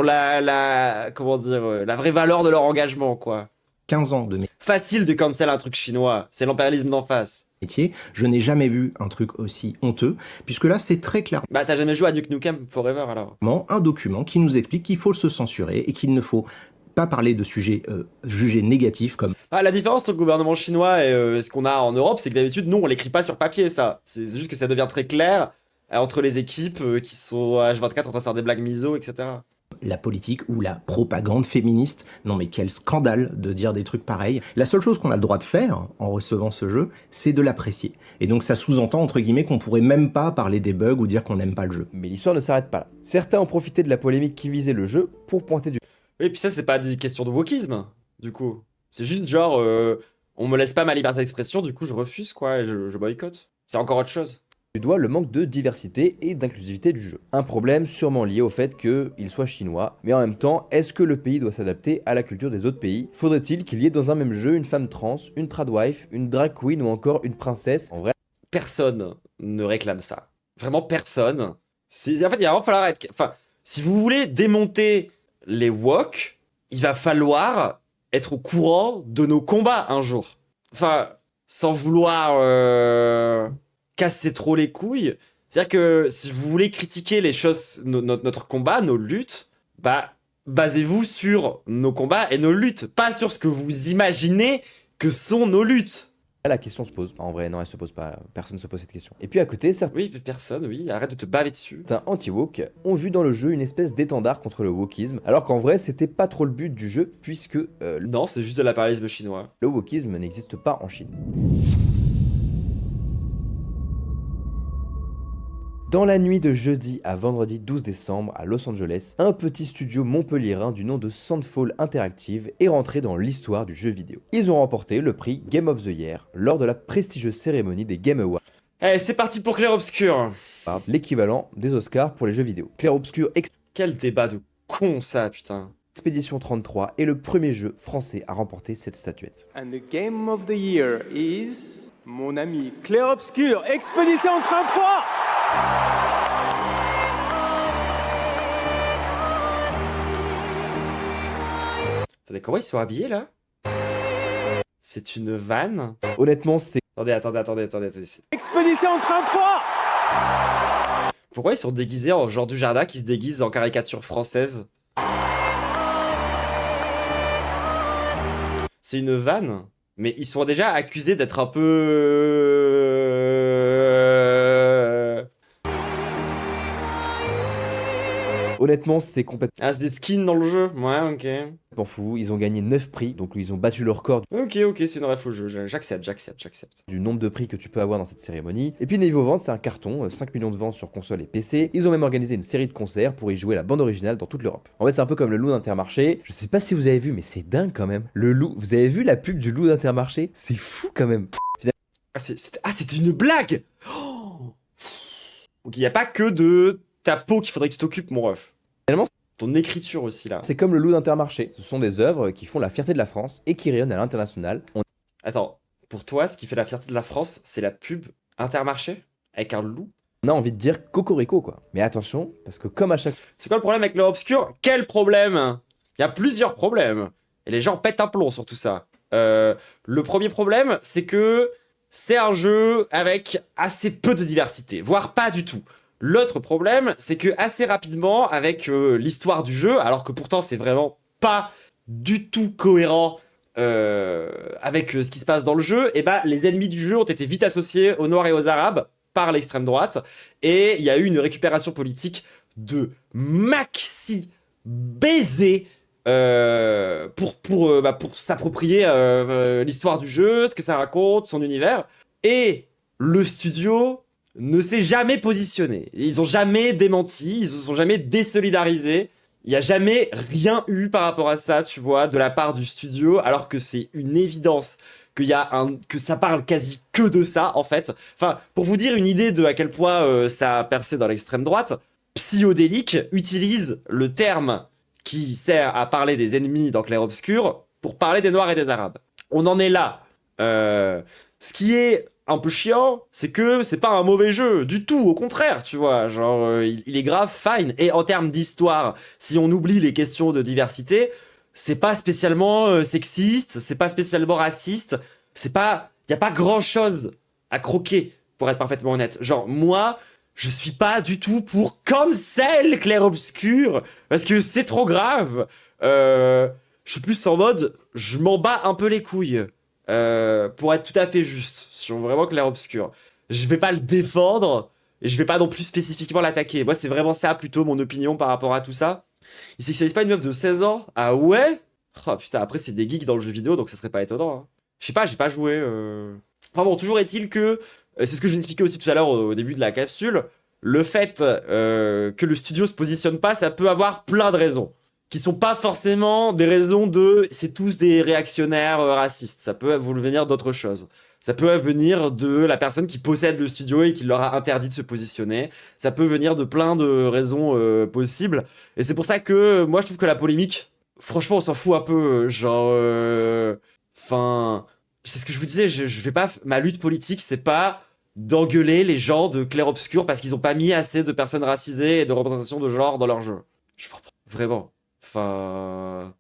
comment dire, la vraie valeur de leur engagement, quoi. 15 ans de Facile de cancel un truc chinois. C'est l'impérialisme d'en face. métier, je n'ai jamais vu un truc aussi honteux, puisque là, c'est très clairement... Bah, t'as jamais joué à Duke Nukem Forever, alors? Un document qui nous explique qu'il faut se censurer et qu'il ne faut pas parler de sujets jugés négatifs comme... Ah, la différence entre le gouvernement chinois et ce qu'on a en Europe, c'est que d'habitude, nous, on l'écrit pas sur papier, ça. C'est juste que ça devient très clair entre les équipes qui sont H24 en train de faire des blagues miso, etc. La politique ou la propagande féministe. Non mais quel scandale de dire des trucs pareils. La seule chose qu'on a le droit de faire en recevant ce jeu, c'est de l'apprécier. Et donc ça sous-entend entre guillemets qu'on pourrait même pas parler des bugs ou dire qu'on n'aime pas le jeu. Mais l'histoire ne s'arrête pas là. Certains ont profité de la polémique qui visait le jeu pour pointer du... Oui, puis ça, c'est pas des questions de wokisme, du coup. C'est juste genre, on me laisse pas ma liberté d'expression, du coup je refuse, quoi, et je boycotte. C'est encore autre chose. Du doigt le manque de diversité et d'inclusivité du jeu. Un problème sûrement lié au fait qu'il soit chinois, mais en même temps, est-ce que le pays doit s'adapter à la culture des autres pays? Faudrait-il qu'il y ait dans un même jeu une femme trans, une tradwife, une drag queen ou encore une princesse? En vrai, personne ne réclame ça. Vraiment personne. En fait, il va vraiment falloir être... Enfin, si vous voulez démonter les woke, il va falloir être au courant de nos combats un jour. Enfin, sans vouloir... casser trop les couilles. C'est-à-dire que si vous voulez critiquer les choses, notre combat, nos luttes, bah, basez-vous sur nos combats et nos luttes, pas sur ce que vous imaginez que sont nos luttes. La question se pose. En vrai, non, elle se pose pas. Personne ne se pose cette question. Et puis à côté, certains... Oui, personne, oui, arrête de te baver dessus. Certains anti-woke ont vu dans le jeu une espèce d'étendard contre le wokisme, alors qu'en vrai, c'était pas trop le but du jeu, puisque... Non, c'est juste de l'impérialisme chinois. Le wokisme n'existe pas en Chine. Dans la nuit de jeudi à vendredi 12 décembre à Los Angeles, un petit studio montpelliérain du nom de Sandfall Interactive est rentré dans l'histoire du jeu vidéo. Ils ont remporté le prix Game of the Year lors de la prestigieuse cérémonie des Game Awards. Allez, c'est parti pour Clair Obscur. L'équivalent des Oscars pour les jeux vidéo. Clair Obscur Quel débat de con ça, putain. Expédition 33 est le premier jeu français à remporter cette statuette. And the game of the year is... Mon ami Clair Obscur, Expédition 33. Attendez, comment ils sont habillés là? C'est une vanne? Honnêtement, c'est... Attendez. Expédition 33. Pourquoi ils sont déguisés en genre du jardin qui se déguise en caricature française? C'est une vanne? Mais ils sont déjà accusés d'être un peu... Honnêtement, c'est complètement... Ah, c'est des skins dans le jeu? Ouais, ok. M'en fous, ils ont gagné 9 prix, donc ils ont battu le record Ok, c'est une ref au jeu, j'accepte. du nombre de prix que tu peux avoir dans cette cérémonie. Et puis niveau vente, c'est un carton, 5 millions de ventes sur console et PC. Ils ont même organisé une série de concerts pour y jouer la bande originale dans toute l'Europe. En fait, c'est un peu comme le loup d'Intermarché. Je sais pas si vous avez vu, mais c'est dingue quand même. Le loup, vous avez vu la pub du loup d'Intermarché? C'est fou quand même. C'était une blague. Oh. Donc il n'y a pas que de ta peau qu'il faudrait que tu t'occupes, mon ref. Finalement, ton écriture aussi, là. c'est comme le loup d'Intermarché. Ce sont des œuvres qui font la fierté de la France et qui rayonnent à l'international. Attends, pour toi, ce qui fait la fierté de la France, c'est la pub Intermarché avec un loup? On a envie de dire cocorico, quoi. Mais attention, parce que comme à chaque... C'est quoi le problème avec Clair Obscur? Quel problème? Il y a plusieurs problèmes. Et les gens pètent un plomb sur tout ça. Le premier problème, c'est que c'est un jeu avec assez peu de diversité, voire pas du tout. L'autre problème, c'est que assez rapidement, avec l'histoire du jeu, alors que pourtant c'est vraiment pas du tout cohérent avec ce qui se passe dans le jeu, et bah les ennemis du jeu ont été vite associés aux Noirs et aux Arabes par l'extrême droite, et il y a eu une récupération politique de maxi baisers pour s'approprier l'histoire du jeu, ce que ça raconte, son univers, et le studio ne s'est jamais positionné. Ils ont jamais démenti, ils se sont jamais désolidarisés. Il n'y a jamais rien eu par rapport à ça, tu vois, de la part du studio, alors que c'est une évidence que ça parle quasi que de ça, en fait. Enfin, pour vous dire une idée de à quel point ça a percé dans l'extrême droite, Psyodélique utilise le terme qui sert à parler des ennemis dans Clair Obscur pour parler des Noirs et des Arabes. On en est là. Ce qui est un peu chiant, c'est que c'est pas un mauvais jeu du tout, au contraire, tu vois, genre il est grave fine. Et en termes d'histoire, si on oublie les questions de diversité, c'est pas spécialement sexiste, c'est pas spécialement raciste, y a pas grand chose à croquer, pour être parfaitement honnête. Genre moi, je suis pas du tout pour cancel Clair Obscur parce que c'est trop grave. Je suis plus en mode, je m'en bats un peu les couilles. Pour être tout à fait juste sur vraiment Clair Obscur. Je vais pas le défendre et je vais pas non plus spécifiquement l'attaquer. Moi, c'est vraiment ça plutôt mon opinion par rapport à tout ça. Il sexualise pas une meuf de 16 ans? Ah ouais? Oh putain, après c'est des geeks dans le jeu vidéo donc ça serait pas étonnant. Hein. Je sais pas, j'ai pas joué. Enfin bon, toujours est-il que, c'est ce que je vous expliquais aussi tout à l'heure au début de la capsule, le fait que le studio se positionne pas, ça peut avoir plein de raisons. Qui sont pas forcément des raisons de c'est tous des réactionnaires racistes. Ça peut venir d'autres choses. Ça peut venir de la personne qui possède le studio et qui leur a interdit de se positionner. Ça peut venir de plein de raisons possibles. Et c'est pour ça que moi je trouve que la polémique, franchement on s'en fout un peu. Genre, enfin, c'est ce que je vous disais. Je vais pas. Ma lutte politique, c'est pas d'engueuler les gens de Clair Obscur parce qu'ils ont pas mis assez de personnes racisées et de représentation de genre dans leur jeu. Je comprends vraiment. Enfin...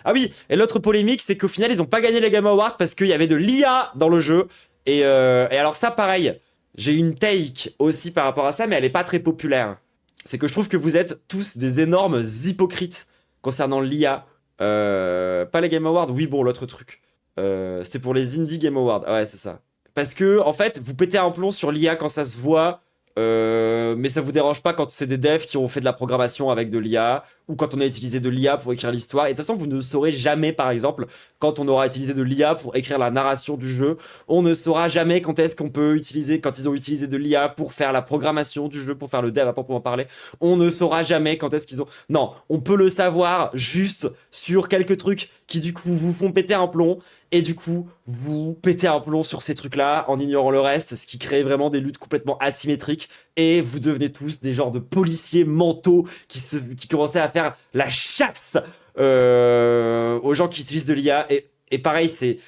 Ah oui, et l'autre polémique, c'est qu'au final, ils ont pas gagné les Game Awards parce qu'il y avait de l'IA dans le jeu. Et alors ça, pareil, j'ai une take aussi par rapport à ça, mais elle est pas très populaire. C'est que je trouve que vous êtes tous des énormes hypocrites concernant l'IA. Pas les Game Awards, oui, bon, l'autre truc. C'était pour les Indie Game Awards, ah ouais, c'est ça. Parce que, en fait, vous pétez un plomb sur l'IA quand ça se voit... mais ça vous dérange pas quand c'est des devs qui ont fait de la programmation avec de l'IA ou quand on a utilisé de l'IA pour écrire l'histoire. Et de toute façon, vous ne saurez jamais, par exemple, quand on aura utilisé de l'IA pour écrire la narration du jeu. On ne saura jamais quand est-ce qu'on peut utiliser, quand ils ont utilisé de l'IA pour faire la programmation du jeu, pour faire le dev à proprement parler. On ne saura jamais quand est-ce qu'ils ont... Non, on peut le savoir juste sur quelques trucs qui, du coup, vous font péter un plomb. Et du coup, vous pétez un plomb sur ces trucs-là en ignorant le reste, ce qui crée vraiment des luttes complètement asymétriques. Et vous devenez tous des genres de policiers mentaux qui commençaient à faire la chasse aux gens qui utilisent de l'IA. Et pareil, c'est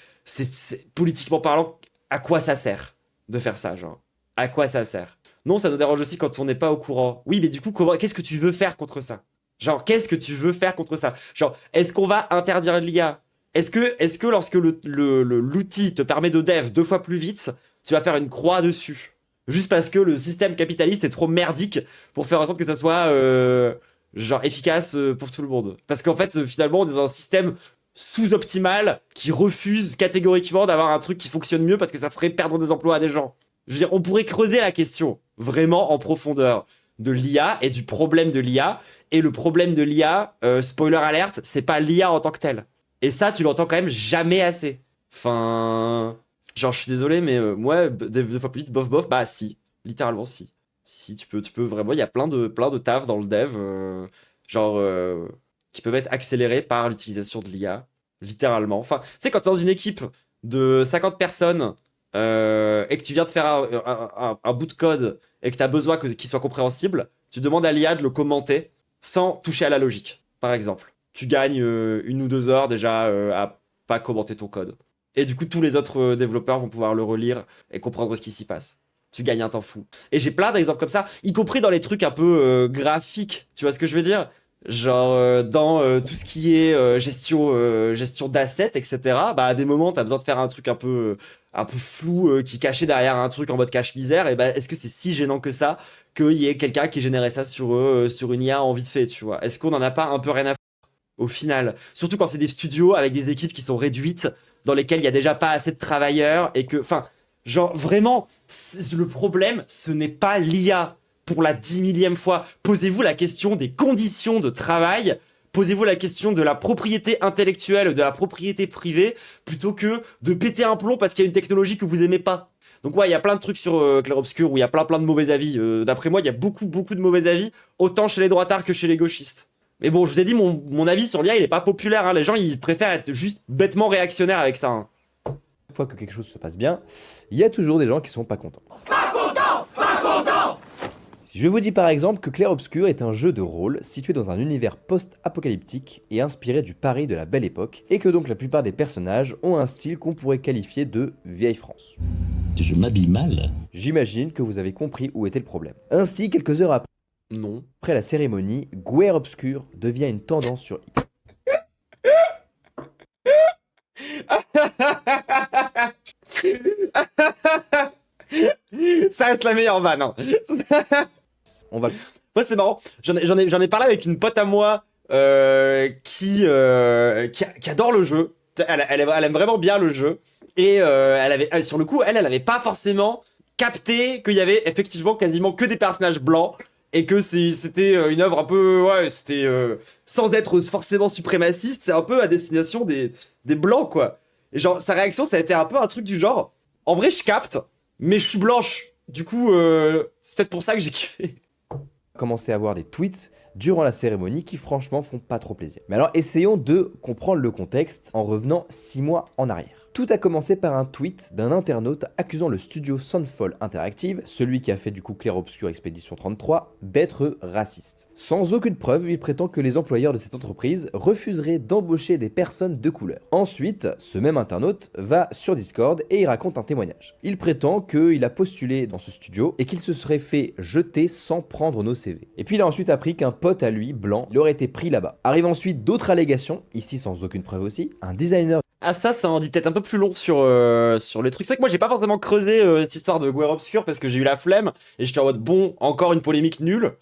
politiquement parlant, à quoi ça sert de faire ça, genre? À quoi ça sert? Non, ça nous dérange aussi quand on n'est pas au courant. Oui, mais du coup, qu'est-ce que tu veux faire contre ça? Genre, qu'est-ce que tu veux faire contre ça? Genre, est-ce qu'on va interdire l'IA? Est-ce que lorsque l'outil te permet de dev 2 fois plus vite, tu vas faire une croix dessus? Juste parce que le système capitaliste est trop merdique pour faire en sorte que ça soit genre efficace pour tout le monde. Parce qu'en fait, finalement, on est dans un système sous-optimal qui refuse catégoriquement d'avoir un truc qui fonctionne mieux parce que ça ferait perdre des emplois à des gens. Je veux dire, on pourrait creuser la question vraiment en profondeur de l'IA et du problème de l'IA. Et le problème de l'IA, spoiler alerte, c'est pas l'IA en tant que tel. Et ça, tu l'entends quand même jamais assez. Enfin... Genre, je suis désolé, mais moi, 2 fois plus vite, bof, bah si. Littéralement, si. Si, tu peux vraiment... Il y a plein de taf dans le dev, qui peuvent être accélérés par l'utilisation de l'IA. Littéralement. Enfin, tu sais, quand t'es dans une équipe de 50 personnes et que tu viens de faire un bout de code et que t'as besoin qu'il soit compréhensible, tu demandes à l'IA de le commenter sans toucher à la logique, par exemple. Tu gagnes 1 ou 2 heures déjà à pas commenter ton code. Et du coup, tous les autres développeurs vont pouvoir le relire et comprendre ce qui s'y passe. Tu gagnes un temps fou. Et j'ai plein d'exemples comme ça, y compris dans les trucs un peu graphiques. Tu vois ce que je veux dire? Genre dans tout ce qui est gestion d'assets, etc. Bah à des moments, t'as besoin de faire un truc un peu flou qui est caché derrière un truc en mode cache-misère. Et bah est-ce que c'est si gênant que ça qu'il y ait quelqu'un qui générait ça sur une IA en vite fait, tu vois? Est-ce qu'on en a pas un peu rien à au final, surtout quand c'est des studios avec des équipes qui sont réduites, dans lesquelles il y a déjà pas assez de travailleurs et que, enfin, genre vraiment, le problème, ce n'est pas l'IA. Pour la 10 000e fois, posez-vous la question des conditions de travail, posez-vous la question de la propriété intellectuelle, de la propriété privée, plutôt que de péter un plomb parce qu'il y a une technologie que vous aimez pas. Donc ouais, il y a plein de trucs sur Clair Obscur où il y a plein de mauvais avis. D'après moi, il y a beaucoup de mauvais avis, autant chez les droitards que chez les gauchistes. Mais bon, je vous ai dit, mon avis sur l'IA, il est pas populaire. Hein. Les gens, ils préfèrent être juste bêtement réactionnaires avec ça. Hein. Une fois que quelque chose se passe bien, il y a toujours des gens qui sont pas contents. Pas content. Si je vous dis par exemple que Clair Obscur est un jeu de rôle situé dans un univers post-apocalyptique et inspiré du Paris de la Belle Époque, et que donc la plupart des personnages ont un style qu'on pourrait qualifier de vieille France. Je m'habille mal. J'imagine que vous avez compris où était le problème. Ainsi, quelques heures après la cérémonie, Guerre Obscur devient une tendance sur X. Ça reste la meilleure vanne. Hein. On va... Moi, c'est marrant. J'en ai parlé avec une pote à moi qui adore le jeu. Elle aime vraiment bien le jeu. Et elle avait, sur le coup, elle avait pas forcément capté qu'il y avait effectivement quasiment que des personnages blancs. Et que c'était une œuvre un peu... Ouais, c'était... sans être forcément suprémaciste, c'est un peu à destination des blancs, quoi. Et genre, sa réaction, ça a été un peu un truc du genre... En vrai, je capte, mais je suis blanche. Du coup, c'est peut-être pour ça que j'ai kiffé. Commencer à voir des tweets durant la cérémonie qui franchement font pas trop plaisir. Mais alors, essayons de comprendre le contexte en revenant 6 mois en arrière. Tout a commencé par un tweet d'un internaute accusant le studio Soundfall Interactive, celui qui a fait du coup Clair Obscur Expédition 33, d'être raciste. Sans aucune preuve, il prétend que les employeurs de cette entreprise refuseraient d'embaucher des personnes de couleur. Ensuite, ce même internaute va sur Discord et il raconte un témoignage. Il prétend qu'il a postulé dans ce studio et qu'il se serait fait jeter sans prendre nos CV. Et puis il a ensuite appris qu'un pote à lui, blanc, il aurait été pris là-bas. Arrivent ensuite d'autres allégations, ici sans aucune preuve aussi, un designer... Ah ça en dit peut-être un peu plus long sur les trucs. C'est vrai que moi j'ai pas forcément creusé cette histoire de Guerre Obscur parce que j'ai eu la flemme et j'étais en mode bon, encore une polémique nulle.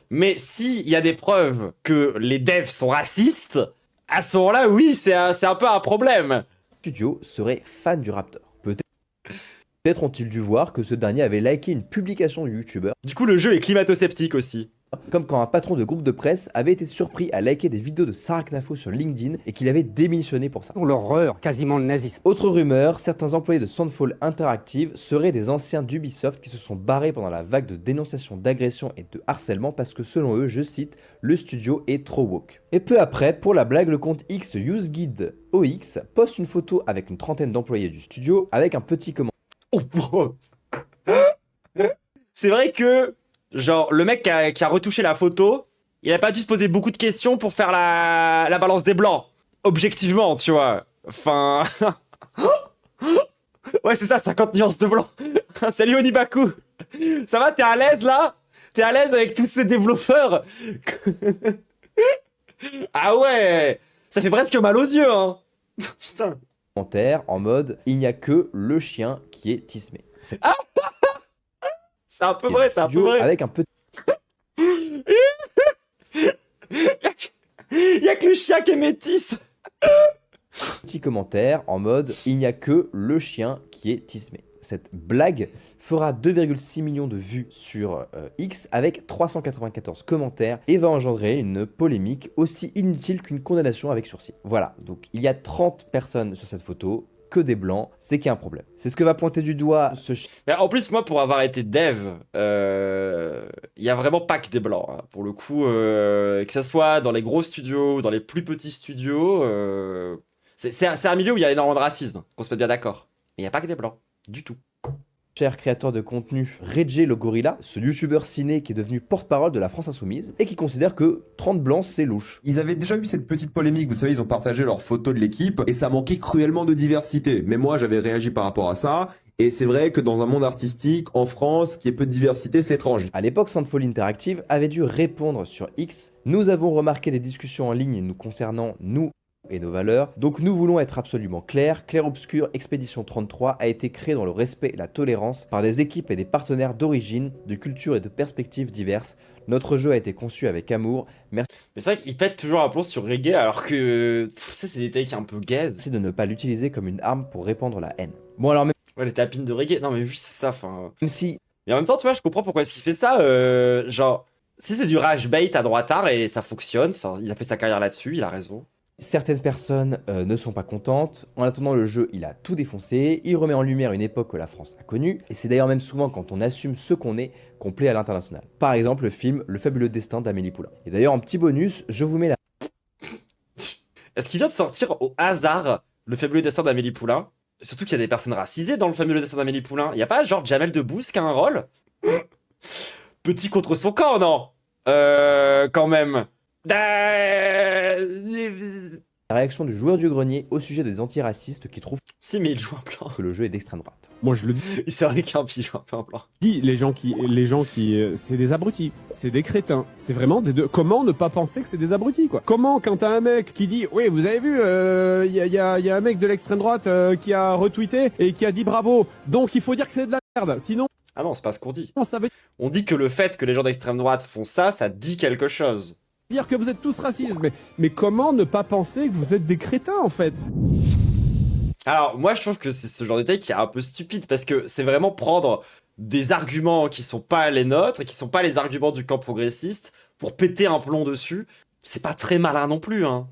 Mais s'il y a des preuves que les devs sont racistes, à ce moment-là oui c'est un peu un problème. Le studio serait fan du Raptor. Peut-être ont-ils dû voir que ce dernier avait liké une publication du youtubeur. Du coup le jeu est climato-sceptique aussi. Comme quand un patron de groupe de presse avait été surpris à liker des vidéos de Sarah Knafo sur LinkedIn et qu'il avait démissionné pour ça. L'horreur, quasiment le nazisme. Autre rumeur, certains employés de Soundfall Interactive seraient des anciens d'Ubisoft qui se sont barrés pendant la vague de dénonciations d'agression et de harcèlement parce que selon eux, je cite, le studio est trop woke. Et peu après, pour la blague, le compte X UseGuide OX poste une photo avec une trentaine d'employés du studio avec un petit commentaire. Oh, c'est vrai que, genre, le mec qui a retouché la photo, il a pas dû se poser beaucoup de questions pour faire la balance des blancs. Objectivement, tu vois. Enfin... ouais, c'est ça, 50 nuances de blanc. Salut Onibaku. Ça va, t'es à l'aise, là? T'es à l'aise avec tous ces développeurs? Ah ouais, ça fait presque mal aux yeux, hein. Putain. Commentaire en mode « Il n'y a que le chien qui est tismé ». C'est un peu vrai, c'est un peu vrai. Avec un petit... Il y a que le chien qui est métis. Petit commentaire en mode « Il n'y a que le chien qui est tismé ». Cette blague fera 2,6 millions de vues sur X avec 394 commentaires et va engendrer une polémique aussi inutile qu'une condamnation avec sursis. Voilà, donc il y a 30 personnes sur cette photo, que des blancs, c'est qu'il y a un problème. C'est ce que va pointer du doigt ce... Mais en plus, moi, pour avoir été dev, il y a vraiment pas que des blancs. Hein. Pour le coup, que ça soit dans les gros studios ou dans les plus petits studios, c'est un milieu où il y a énormément de racisme, qu'on se mette bien d'accord. Mais il n'y a pas que des blancs. Du tout. Cher créateur de contenu, Reggie le Gorilla, ce youtubeur ciné qui est devenu porte-parole de la France Insoumise et qui considère que 30 blancs c'est louche. Ils avaient déjà eu cette petite polémique, vous savez, ils ont partagé leurs photos de l'équipe et ça manquait cruellement de diversité. Mais moi j'avais réagi par rapport à ça et c'est vrai que dans un monde artistique, en France, qu'il y ait peu de diversité, c'est étrange. À l'époque, Soundfall Interactive avait dû répondre sur X. Nous avons remarqué des discussions en ligne nous concernant nous et nos valeurs. Donc nous voulons être absolument clairs. Clair Obscur Expédition 33 a été créé dans le respect et la tolérance par des équipes et des partenaires d'origine, de cultures et de perspectives diverses. Notre jeu a été conçu avec amour. Merci. Mais c'est vrai qu'il pète toujours un plomb sur Reggae alors que ça c'est des takes un peu gaze. C'est de ne pas l'utiliser comme une arme pour répandre la haine. Bon alors même... Ouais, les tapines de Reggae. Non mais oui, c'est ça, enfin... Même si... Mais en même temps, tu vois, je comprends pourquoi est-ce qu'il fait ça. Genre, si c'est du rage bait à droitard et ça fonctionne, il a fait sa carrière là-dessus, il a raison. Certaines personnes ne sont pas contentes. En attendant le jeu, il a tout défoncé. Il remet en lumière une époque que la France a connue. Et c'est d'ailleurs même souvent quand on assume ce qu'on est qu'on plaît à l'international. Par exemple, le film Le fabuleux destin d'Amélie Poulain. Et d'ailleurs, en petit bonus, je vous mets la... Est-ce qu'il vient de sortir au hasard Le fabuleux destin d'Amélie Poulain? Surtout qu'il y a des personnes racisées dans Le fabuleux destin d'Amélie Poulain. Il y a pas genre Jamel Debbouze qui a un rôle? Petit contre son camp, non? Quand même. La réaction du joueur du grenier au sujet des antiracistes qui trouvent mais il joue un blanc. Que le jeu est d'extrême droite. Moi je le dis. C'est vrai qu'un il joue un peu un blanc. Les gens qui, c'est des abrutis, c'est des crétins, c'est vraiment des deux. Comment ne pas penser que c'est des abrutis quoi? Comment quand t'as un mec qui dit, oui vous avez vu, il y a un mec de l'extrême droite qui a retweeté et qui a dit bravo, donc il faut dire que c'est de la merde, sinon. Ah non, c'est pas ce qu'on dit. Non, ça veut On dit que le fait que les gens d'extrême droite font ça, ça dit quelque chose. Dire que vous êtes tous racistes, mais comment ne pas penser que vous êtes des crétins en fait? Alors moi je trouve que c'est ce genre de take qui est un peu stupide parce que c'est vraiment prendre des arguments qui sont pas les nôtres et qui sont pas les arguments du camp progressiste pour péter un plomb dessus. C'est pas très malin non plus, hein.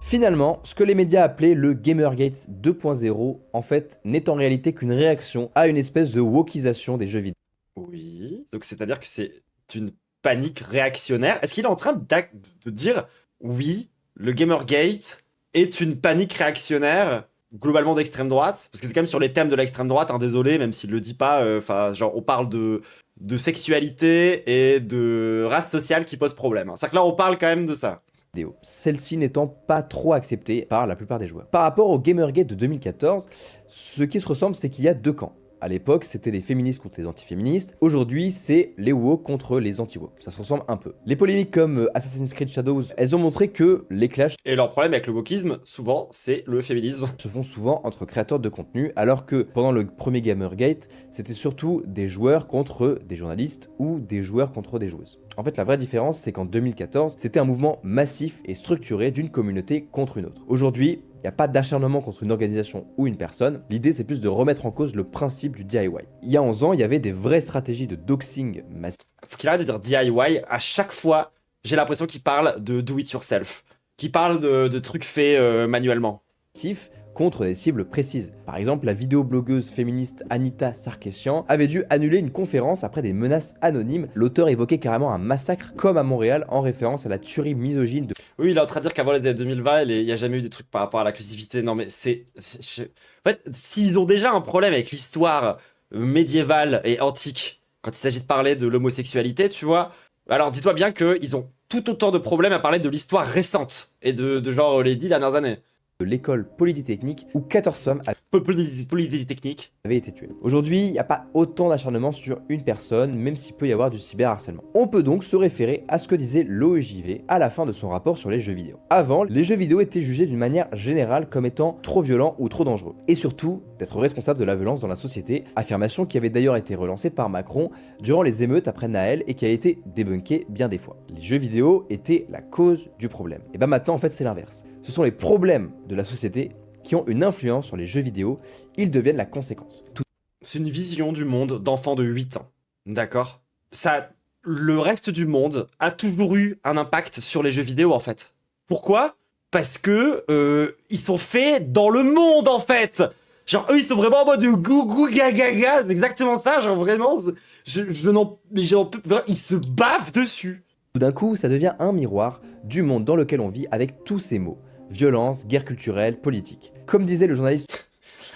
Finalement, ce que les médias appelaient le Gamergate 2.0, en fait, n'est en réalité qu'une réaction à une espèce de wokisation des jeux vidéo. Oui, donc c'est-à-dire que c'est une panique réactionnaire. Est-ce qu'il est en train de dire, oui, le Gamergate est une panique réactionnaire, globalement d'extrême droite? Parce que c'est quand même sur les thèmes de l'extrême droite, hein, désolé, même s'il le dit pas, genre on parle de sexualité et de race sociale qui pose problème. C'est-à-dire que là on parle quand même de ça. Celle-ci n'étant pas trop acceptée par la plupart des joueurs. Par rapport au Gamergate de 2014, ce qui se ressemble, c'est qu'il y a deux camps. À l'époque, c'était les féministes contre les antiféministes. Aujourd'hui, c'est les woke contre les anti-woke. Ça se ressemble un peu. Les polémiques comme Assassin's Creed Shadows, elles ont montré que les clashs... Et leur problème avec le wokisme, souvent, c'est le féminisme. ...se font souvent entre créateurs de contenu, alors que pendant le premier Gamergate, c'était surtout des joueurs contre des journalistes ou des joueurs contre des joueuses. En fait, la vraie différence, c'est qu'en 2014, c'était un mouvement massif et structuré d'une communauté contre une autre. Aujourd'hui, Il n'y a pas d'acharnement contre une organisation ou une personne, l'idée c'est plus de remettre en cause le principe du DIY. Il y a 11 ans, il y avait des vraies stratégies de doxing massif. Faut qu'il arrête de dire DIY, à chaque fois, j'ai l'impression qu'il parle de do it yourself, qu'il parle de trucs faits manuellement. Contre des cibles précises. Par exemple, la vidéoblogueuse féministe Anita Sarkeesian avait dû annuler une conférence après des menaces anonymes. L'auteur évoquait carrément un massacre comme à Montréal en référence à la tuerie misogyne de... Oui, il est en train de dire qu'avant les années 2020, il n'y a jamais eu des trucs par rapport à l'inclusivité. Non mais c'est... En fait, s'ils ont déjà un problème avec l'histoire médiévale et antique, quand il s'agit de parler de l'homosexualité, tu vois, alors dis-toi bien qu'ils ont tout autant de problèmes à parler de l'histoire récente et de genre les 10 dernières années. De l'école polytechnique où 14 femmes avaient été tuées. Aujourd'hui, il n'y a pas autant d'acharnement sur une personne, même s'il peut y avoir du cyberharcèlement. On peut donc se référer à ce que disait l'OEJV à la fin de son rapport sur les jeux vidéo. Avant, les jeux vidéo étaient jugés d'une manière générale comme étant trop violents ou trop dangereux. Et surtout, d'être responsable de la violence dans la société, affirmation qui avait d'ailleurs été relancée par Macron durant les émeutes après Naël et qui a été débunkée bien des fois. Les jeux vidéo étaient la cause du problème. Et bah maintenant, en fait, c'est l'inverse. Ce sont les problèmes de la société qui ont une influence sur les jeux vidéo, ils deviennent la conséquence. C'est une vision du monde d'enfants de 8 ans, d'accord? Ça, le reste du monde a toujours eu un impact sur les jeux vidéo en fait. Pourquoi? Parce que ils sont faits dans le monde en fait. Genre eux ils sont vraiment en mode gougou gaga, c'est exactement ça, genre vraiment, ils se bavent dessus. Tout d'un coup, ça devient un miroir du monde dans lequel on vit avec tous ces mots. Violence, guerre culturelle, politique. Comme disait le journaliste...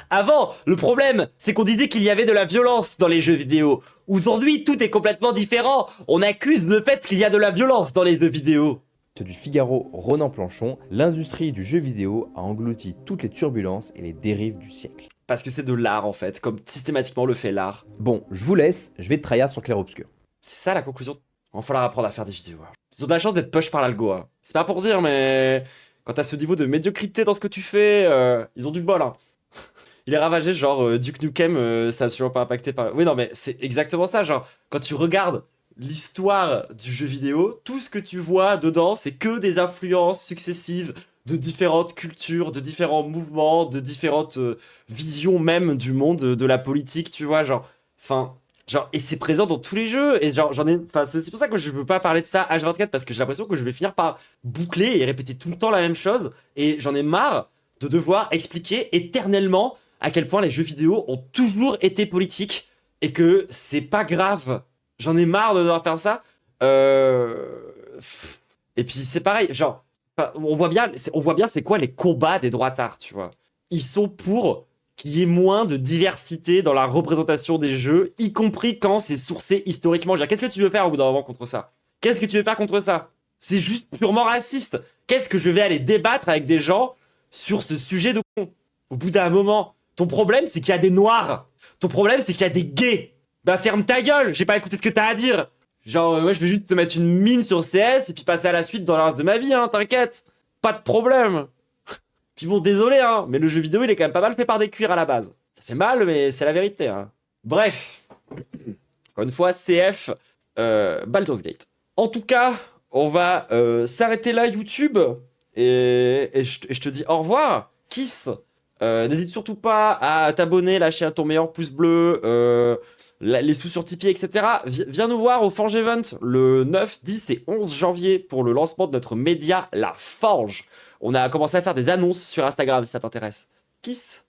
Avant, le problème, c'est qu'on disait qu'il y avait de la violence dans les jeux vidéo. Aujourd'hui, tout est complètement différent. On accuse le fait qu'il y a de la violence dans les jeux vidéo. Du Figaro, Ronan Planchon, l'industrie du jeu vidéo a englouti toutes les turbulences et les dérives du siècle. Parce que c'est de l'art en fait, comme systématiquement le fait l'art. Bon, je vous laisse, je vais te tryhard sur Clair Obscur. C'est ça la conclusion. Il va falloir apprendre à faire des vidéos. Ils ont de la chance d'être push par l'algo. Hein. C'est pas pour dire, mais quand t'as ce niveau de médiocrité dans ce que tu fais, ils ont du bol. Hein. Il est ravagé, genre Duke Nukem, ça a absolument pas impacté par... Oui, non, mais c'est exactement ça. Genre, quand tu regardes l'histoire du jeu vidéo, tout ce que tu vois dedans, c'est que des influences successives de différentes cultures, de différents mouvements, de différentes visions même du monde, de la politique, tu vois, genre... Enfin... Genre, et c'est présent dans tous les jeux, et genre, c'est pour ça que je veux pas parler de ça H24, parce que j'ai l'impression que je vais finir par boucler et répéter tout le temps la même chose, et j'en ai marre de devoir expliquer éternellement à quel point les jeux vidéo ont toujours été politiques, et que c'est pas grave. J'en ai marre de devoir faire ça. Et puis c'est pareil, genre, on voit bien c'est quoi les combats des droitards, tu vois. Ils sont pour... qu'il y ait moins de diversité dans la représentation des jeux, y compris quand c'est sourcé historiquement. Qu'est-ce que tu veux faire au bout d'un moment contre ça? Qu'est-ce que tu veux faire contre ça? C'est juste purement raciste. Qu'est-ce que je vais aller débattre avec des gens sur ce sujet de con? Au bout d'un moment, ton problème c'est qu'il y a des noirs. Ton problème c'est qu'il y a des gays. Bah ferme ta gueule, j'ai pas écouté ce que t'as à dire. Genre, moi je vais juste te mettre une mine sur CS et puis passer à la suite dans le reste de ma vie, hein, t'inquiète. Pas de problème. Puis bon, désolé, hein, mais le jeu vidéo, il est quand même pas mal fait par des cuirs à la base. Ça fait mal, mais c'est la vérité. Hein. Bref. Encore une fois, CF, Baldur's Gate. En tout cas, on va s'arrêter là, YouTube. Et je te dis au revoir. Kiss. N'hésite surtout pas à t'abonner, lâcher ton meilleur pouce bleu, les sous sur Tipeee, etc. Viens nous voir au Forge Event le 9, 10 et 11 janvier pour le lancement de notre média La Forge. On a commencé à faire des annonces sur Instagram si ça t'intéresse. Kiss.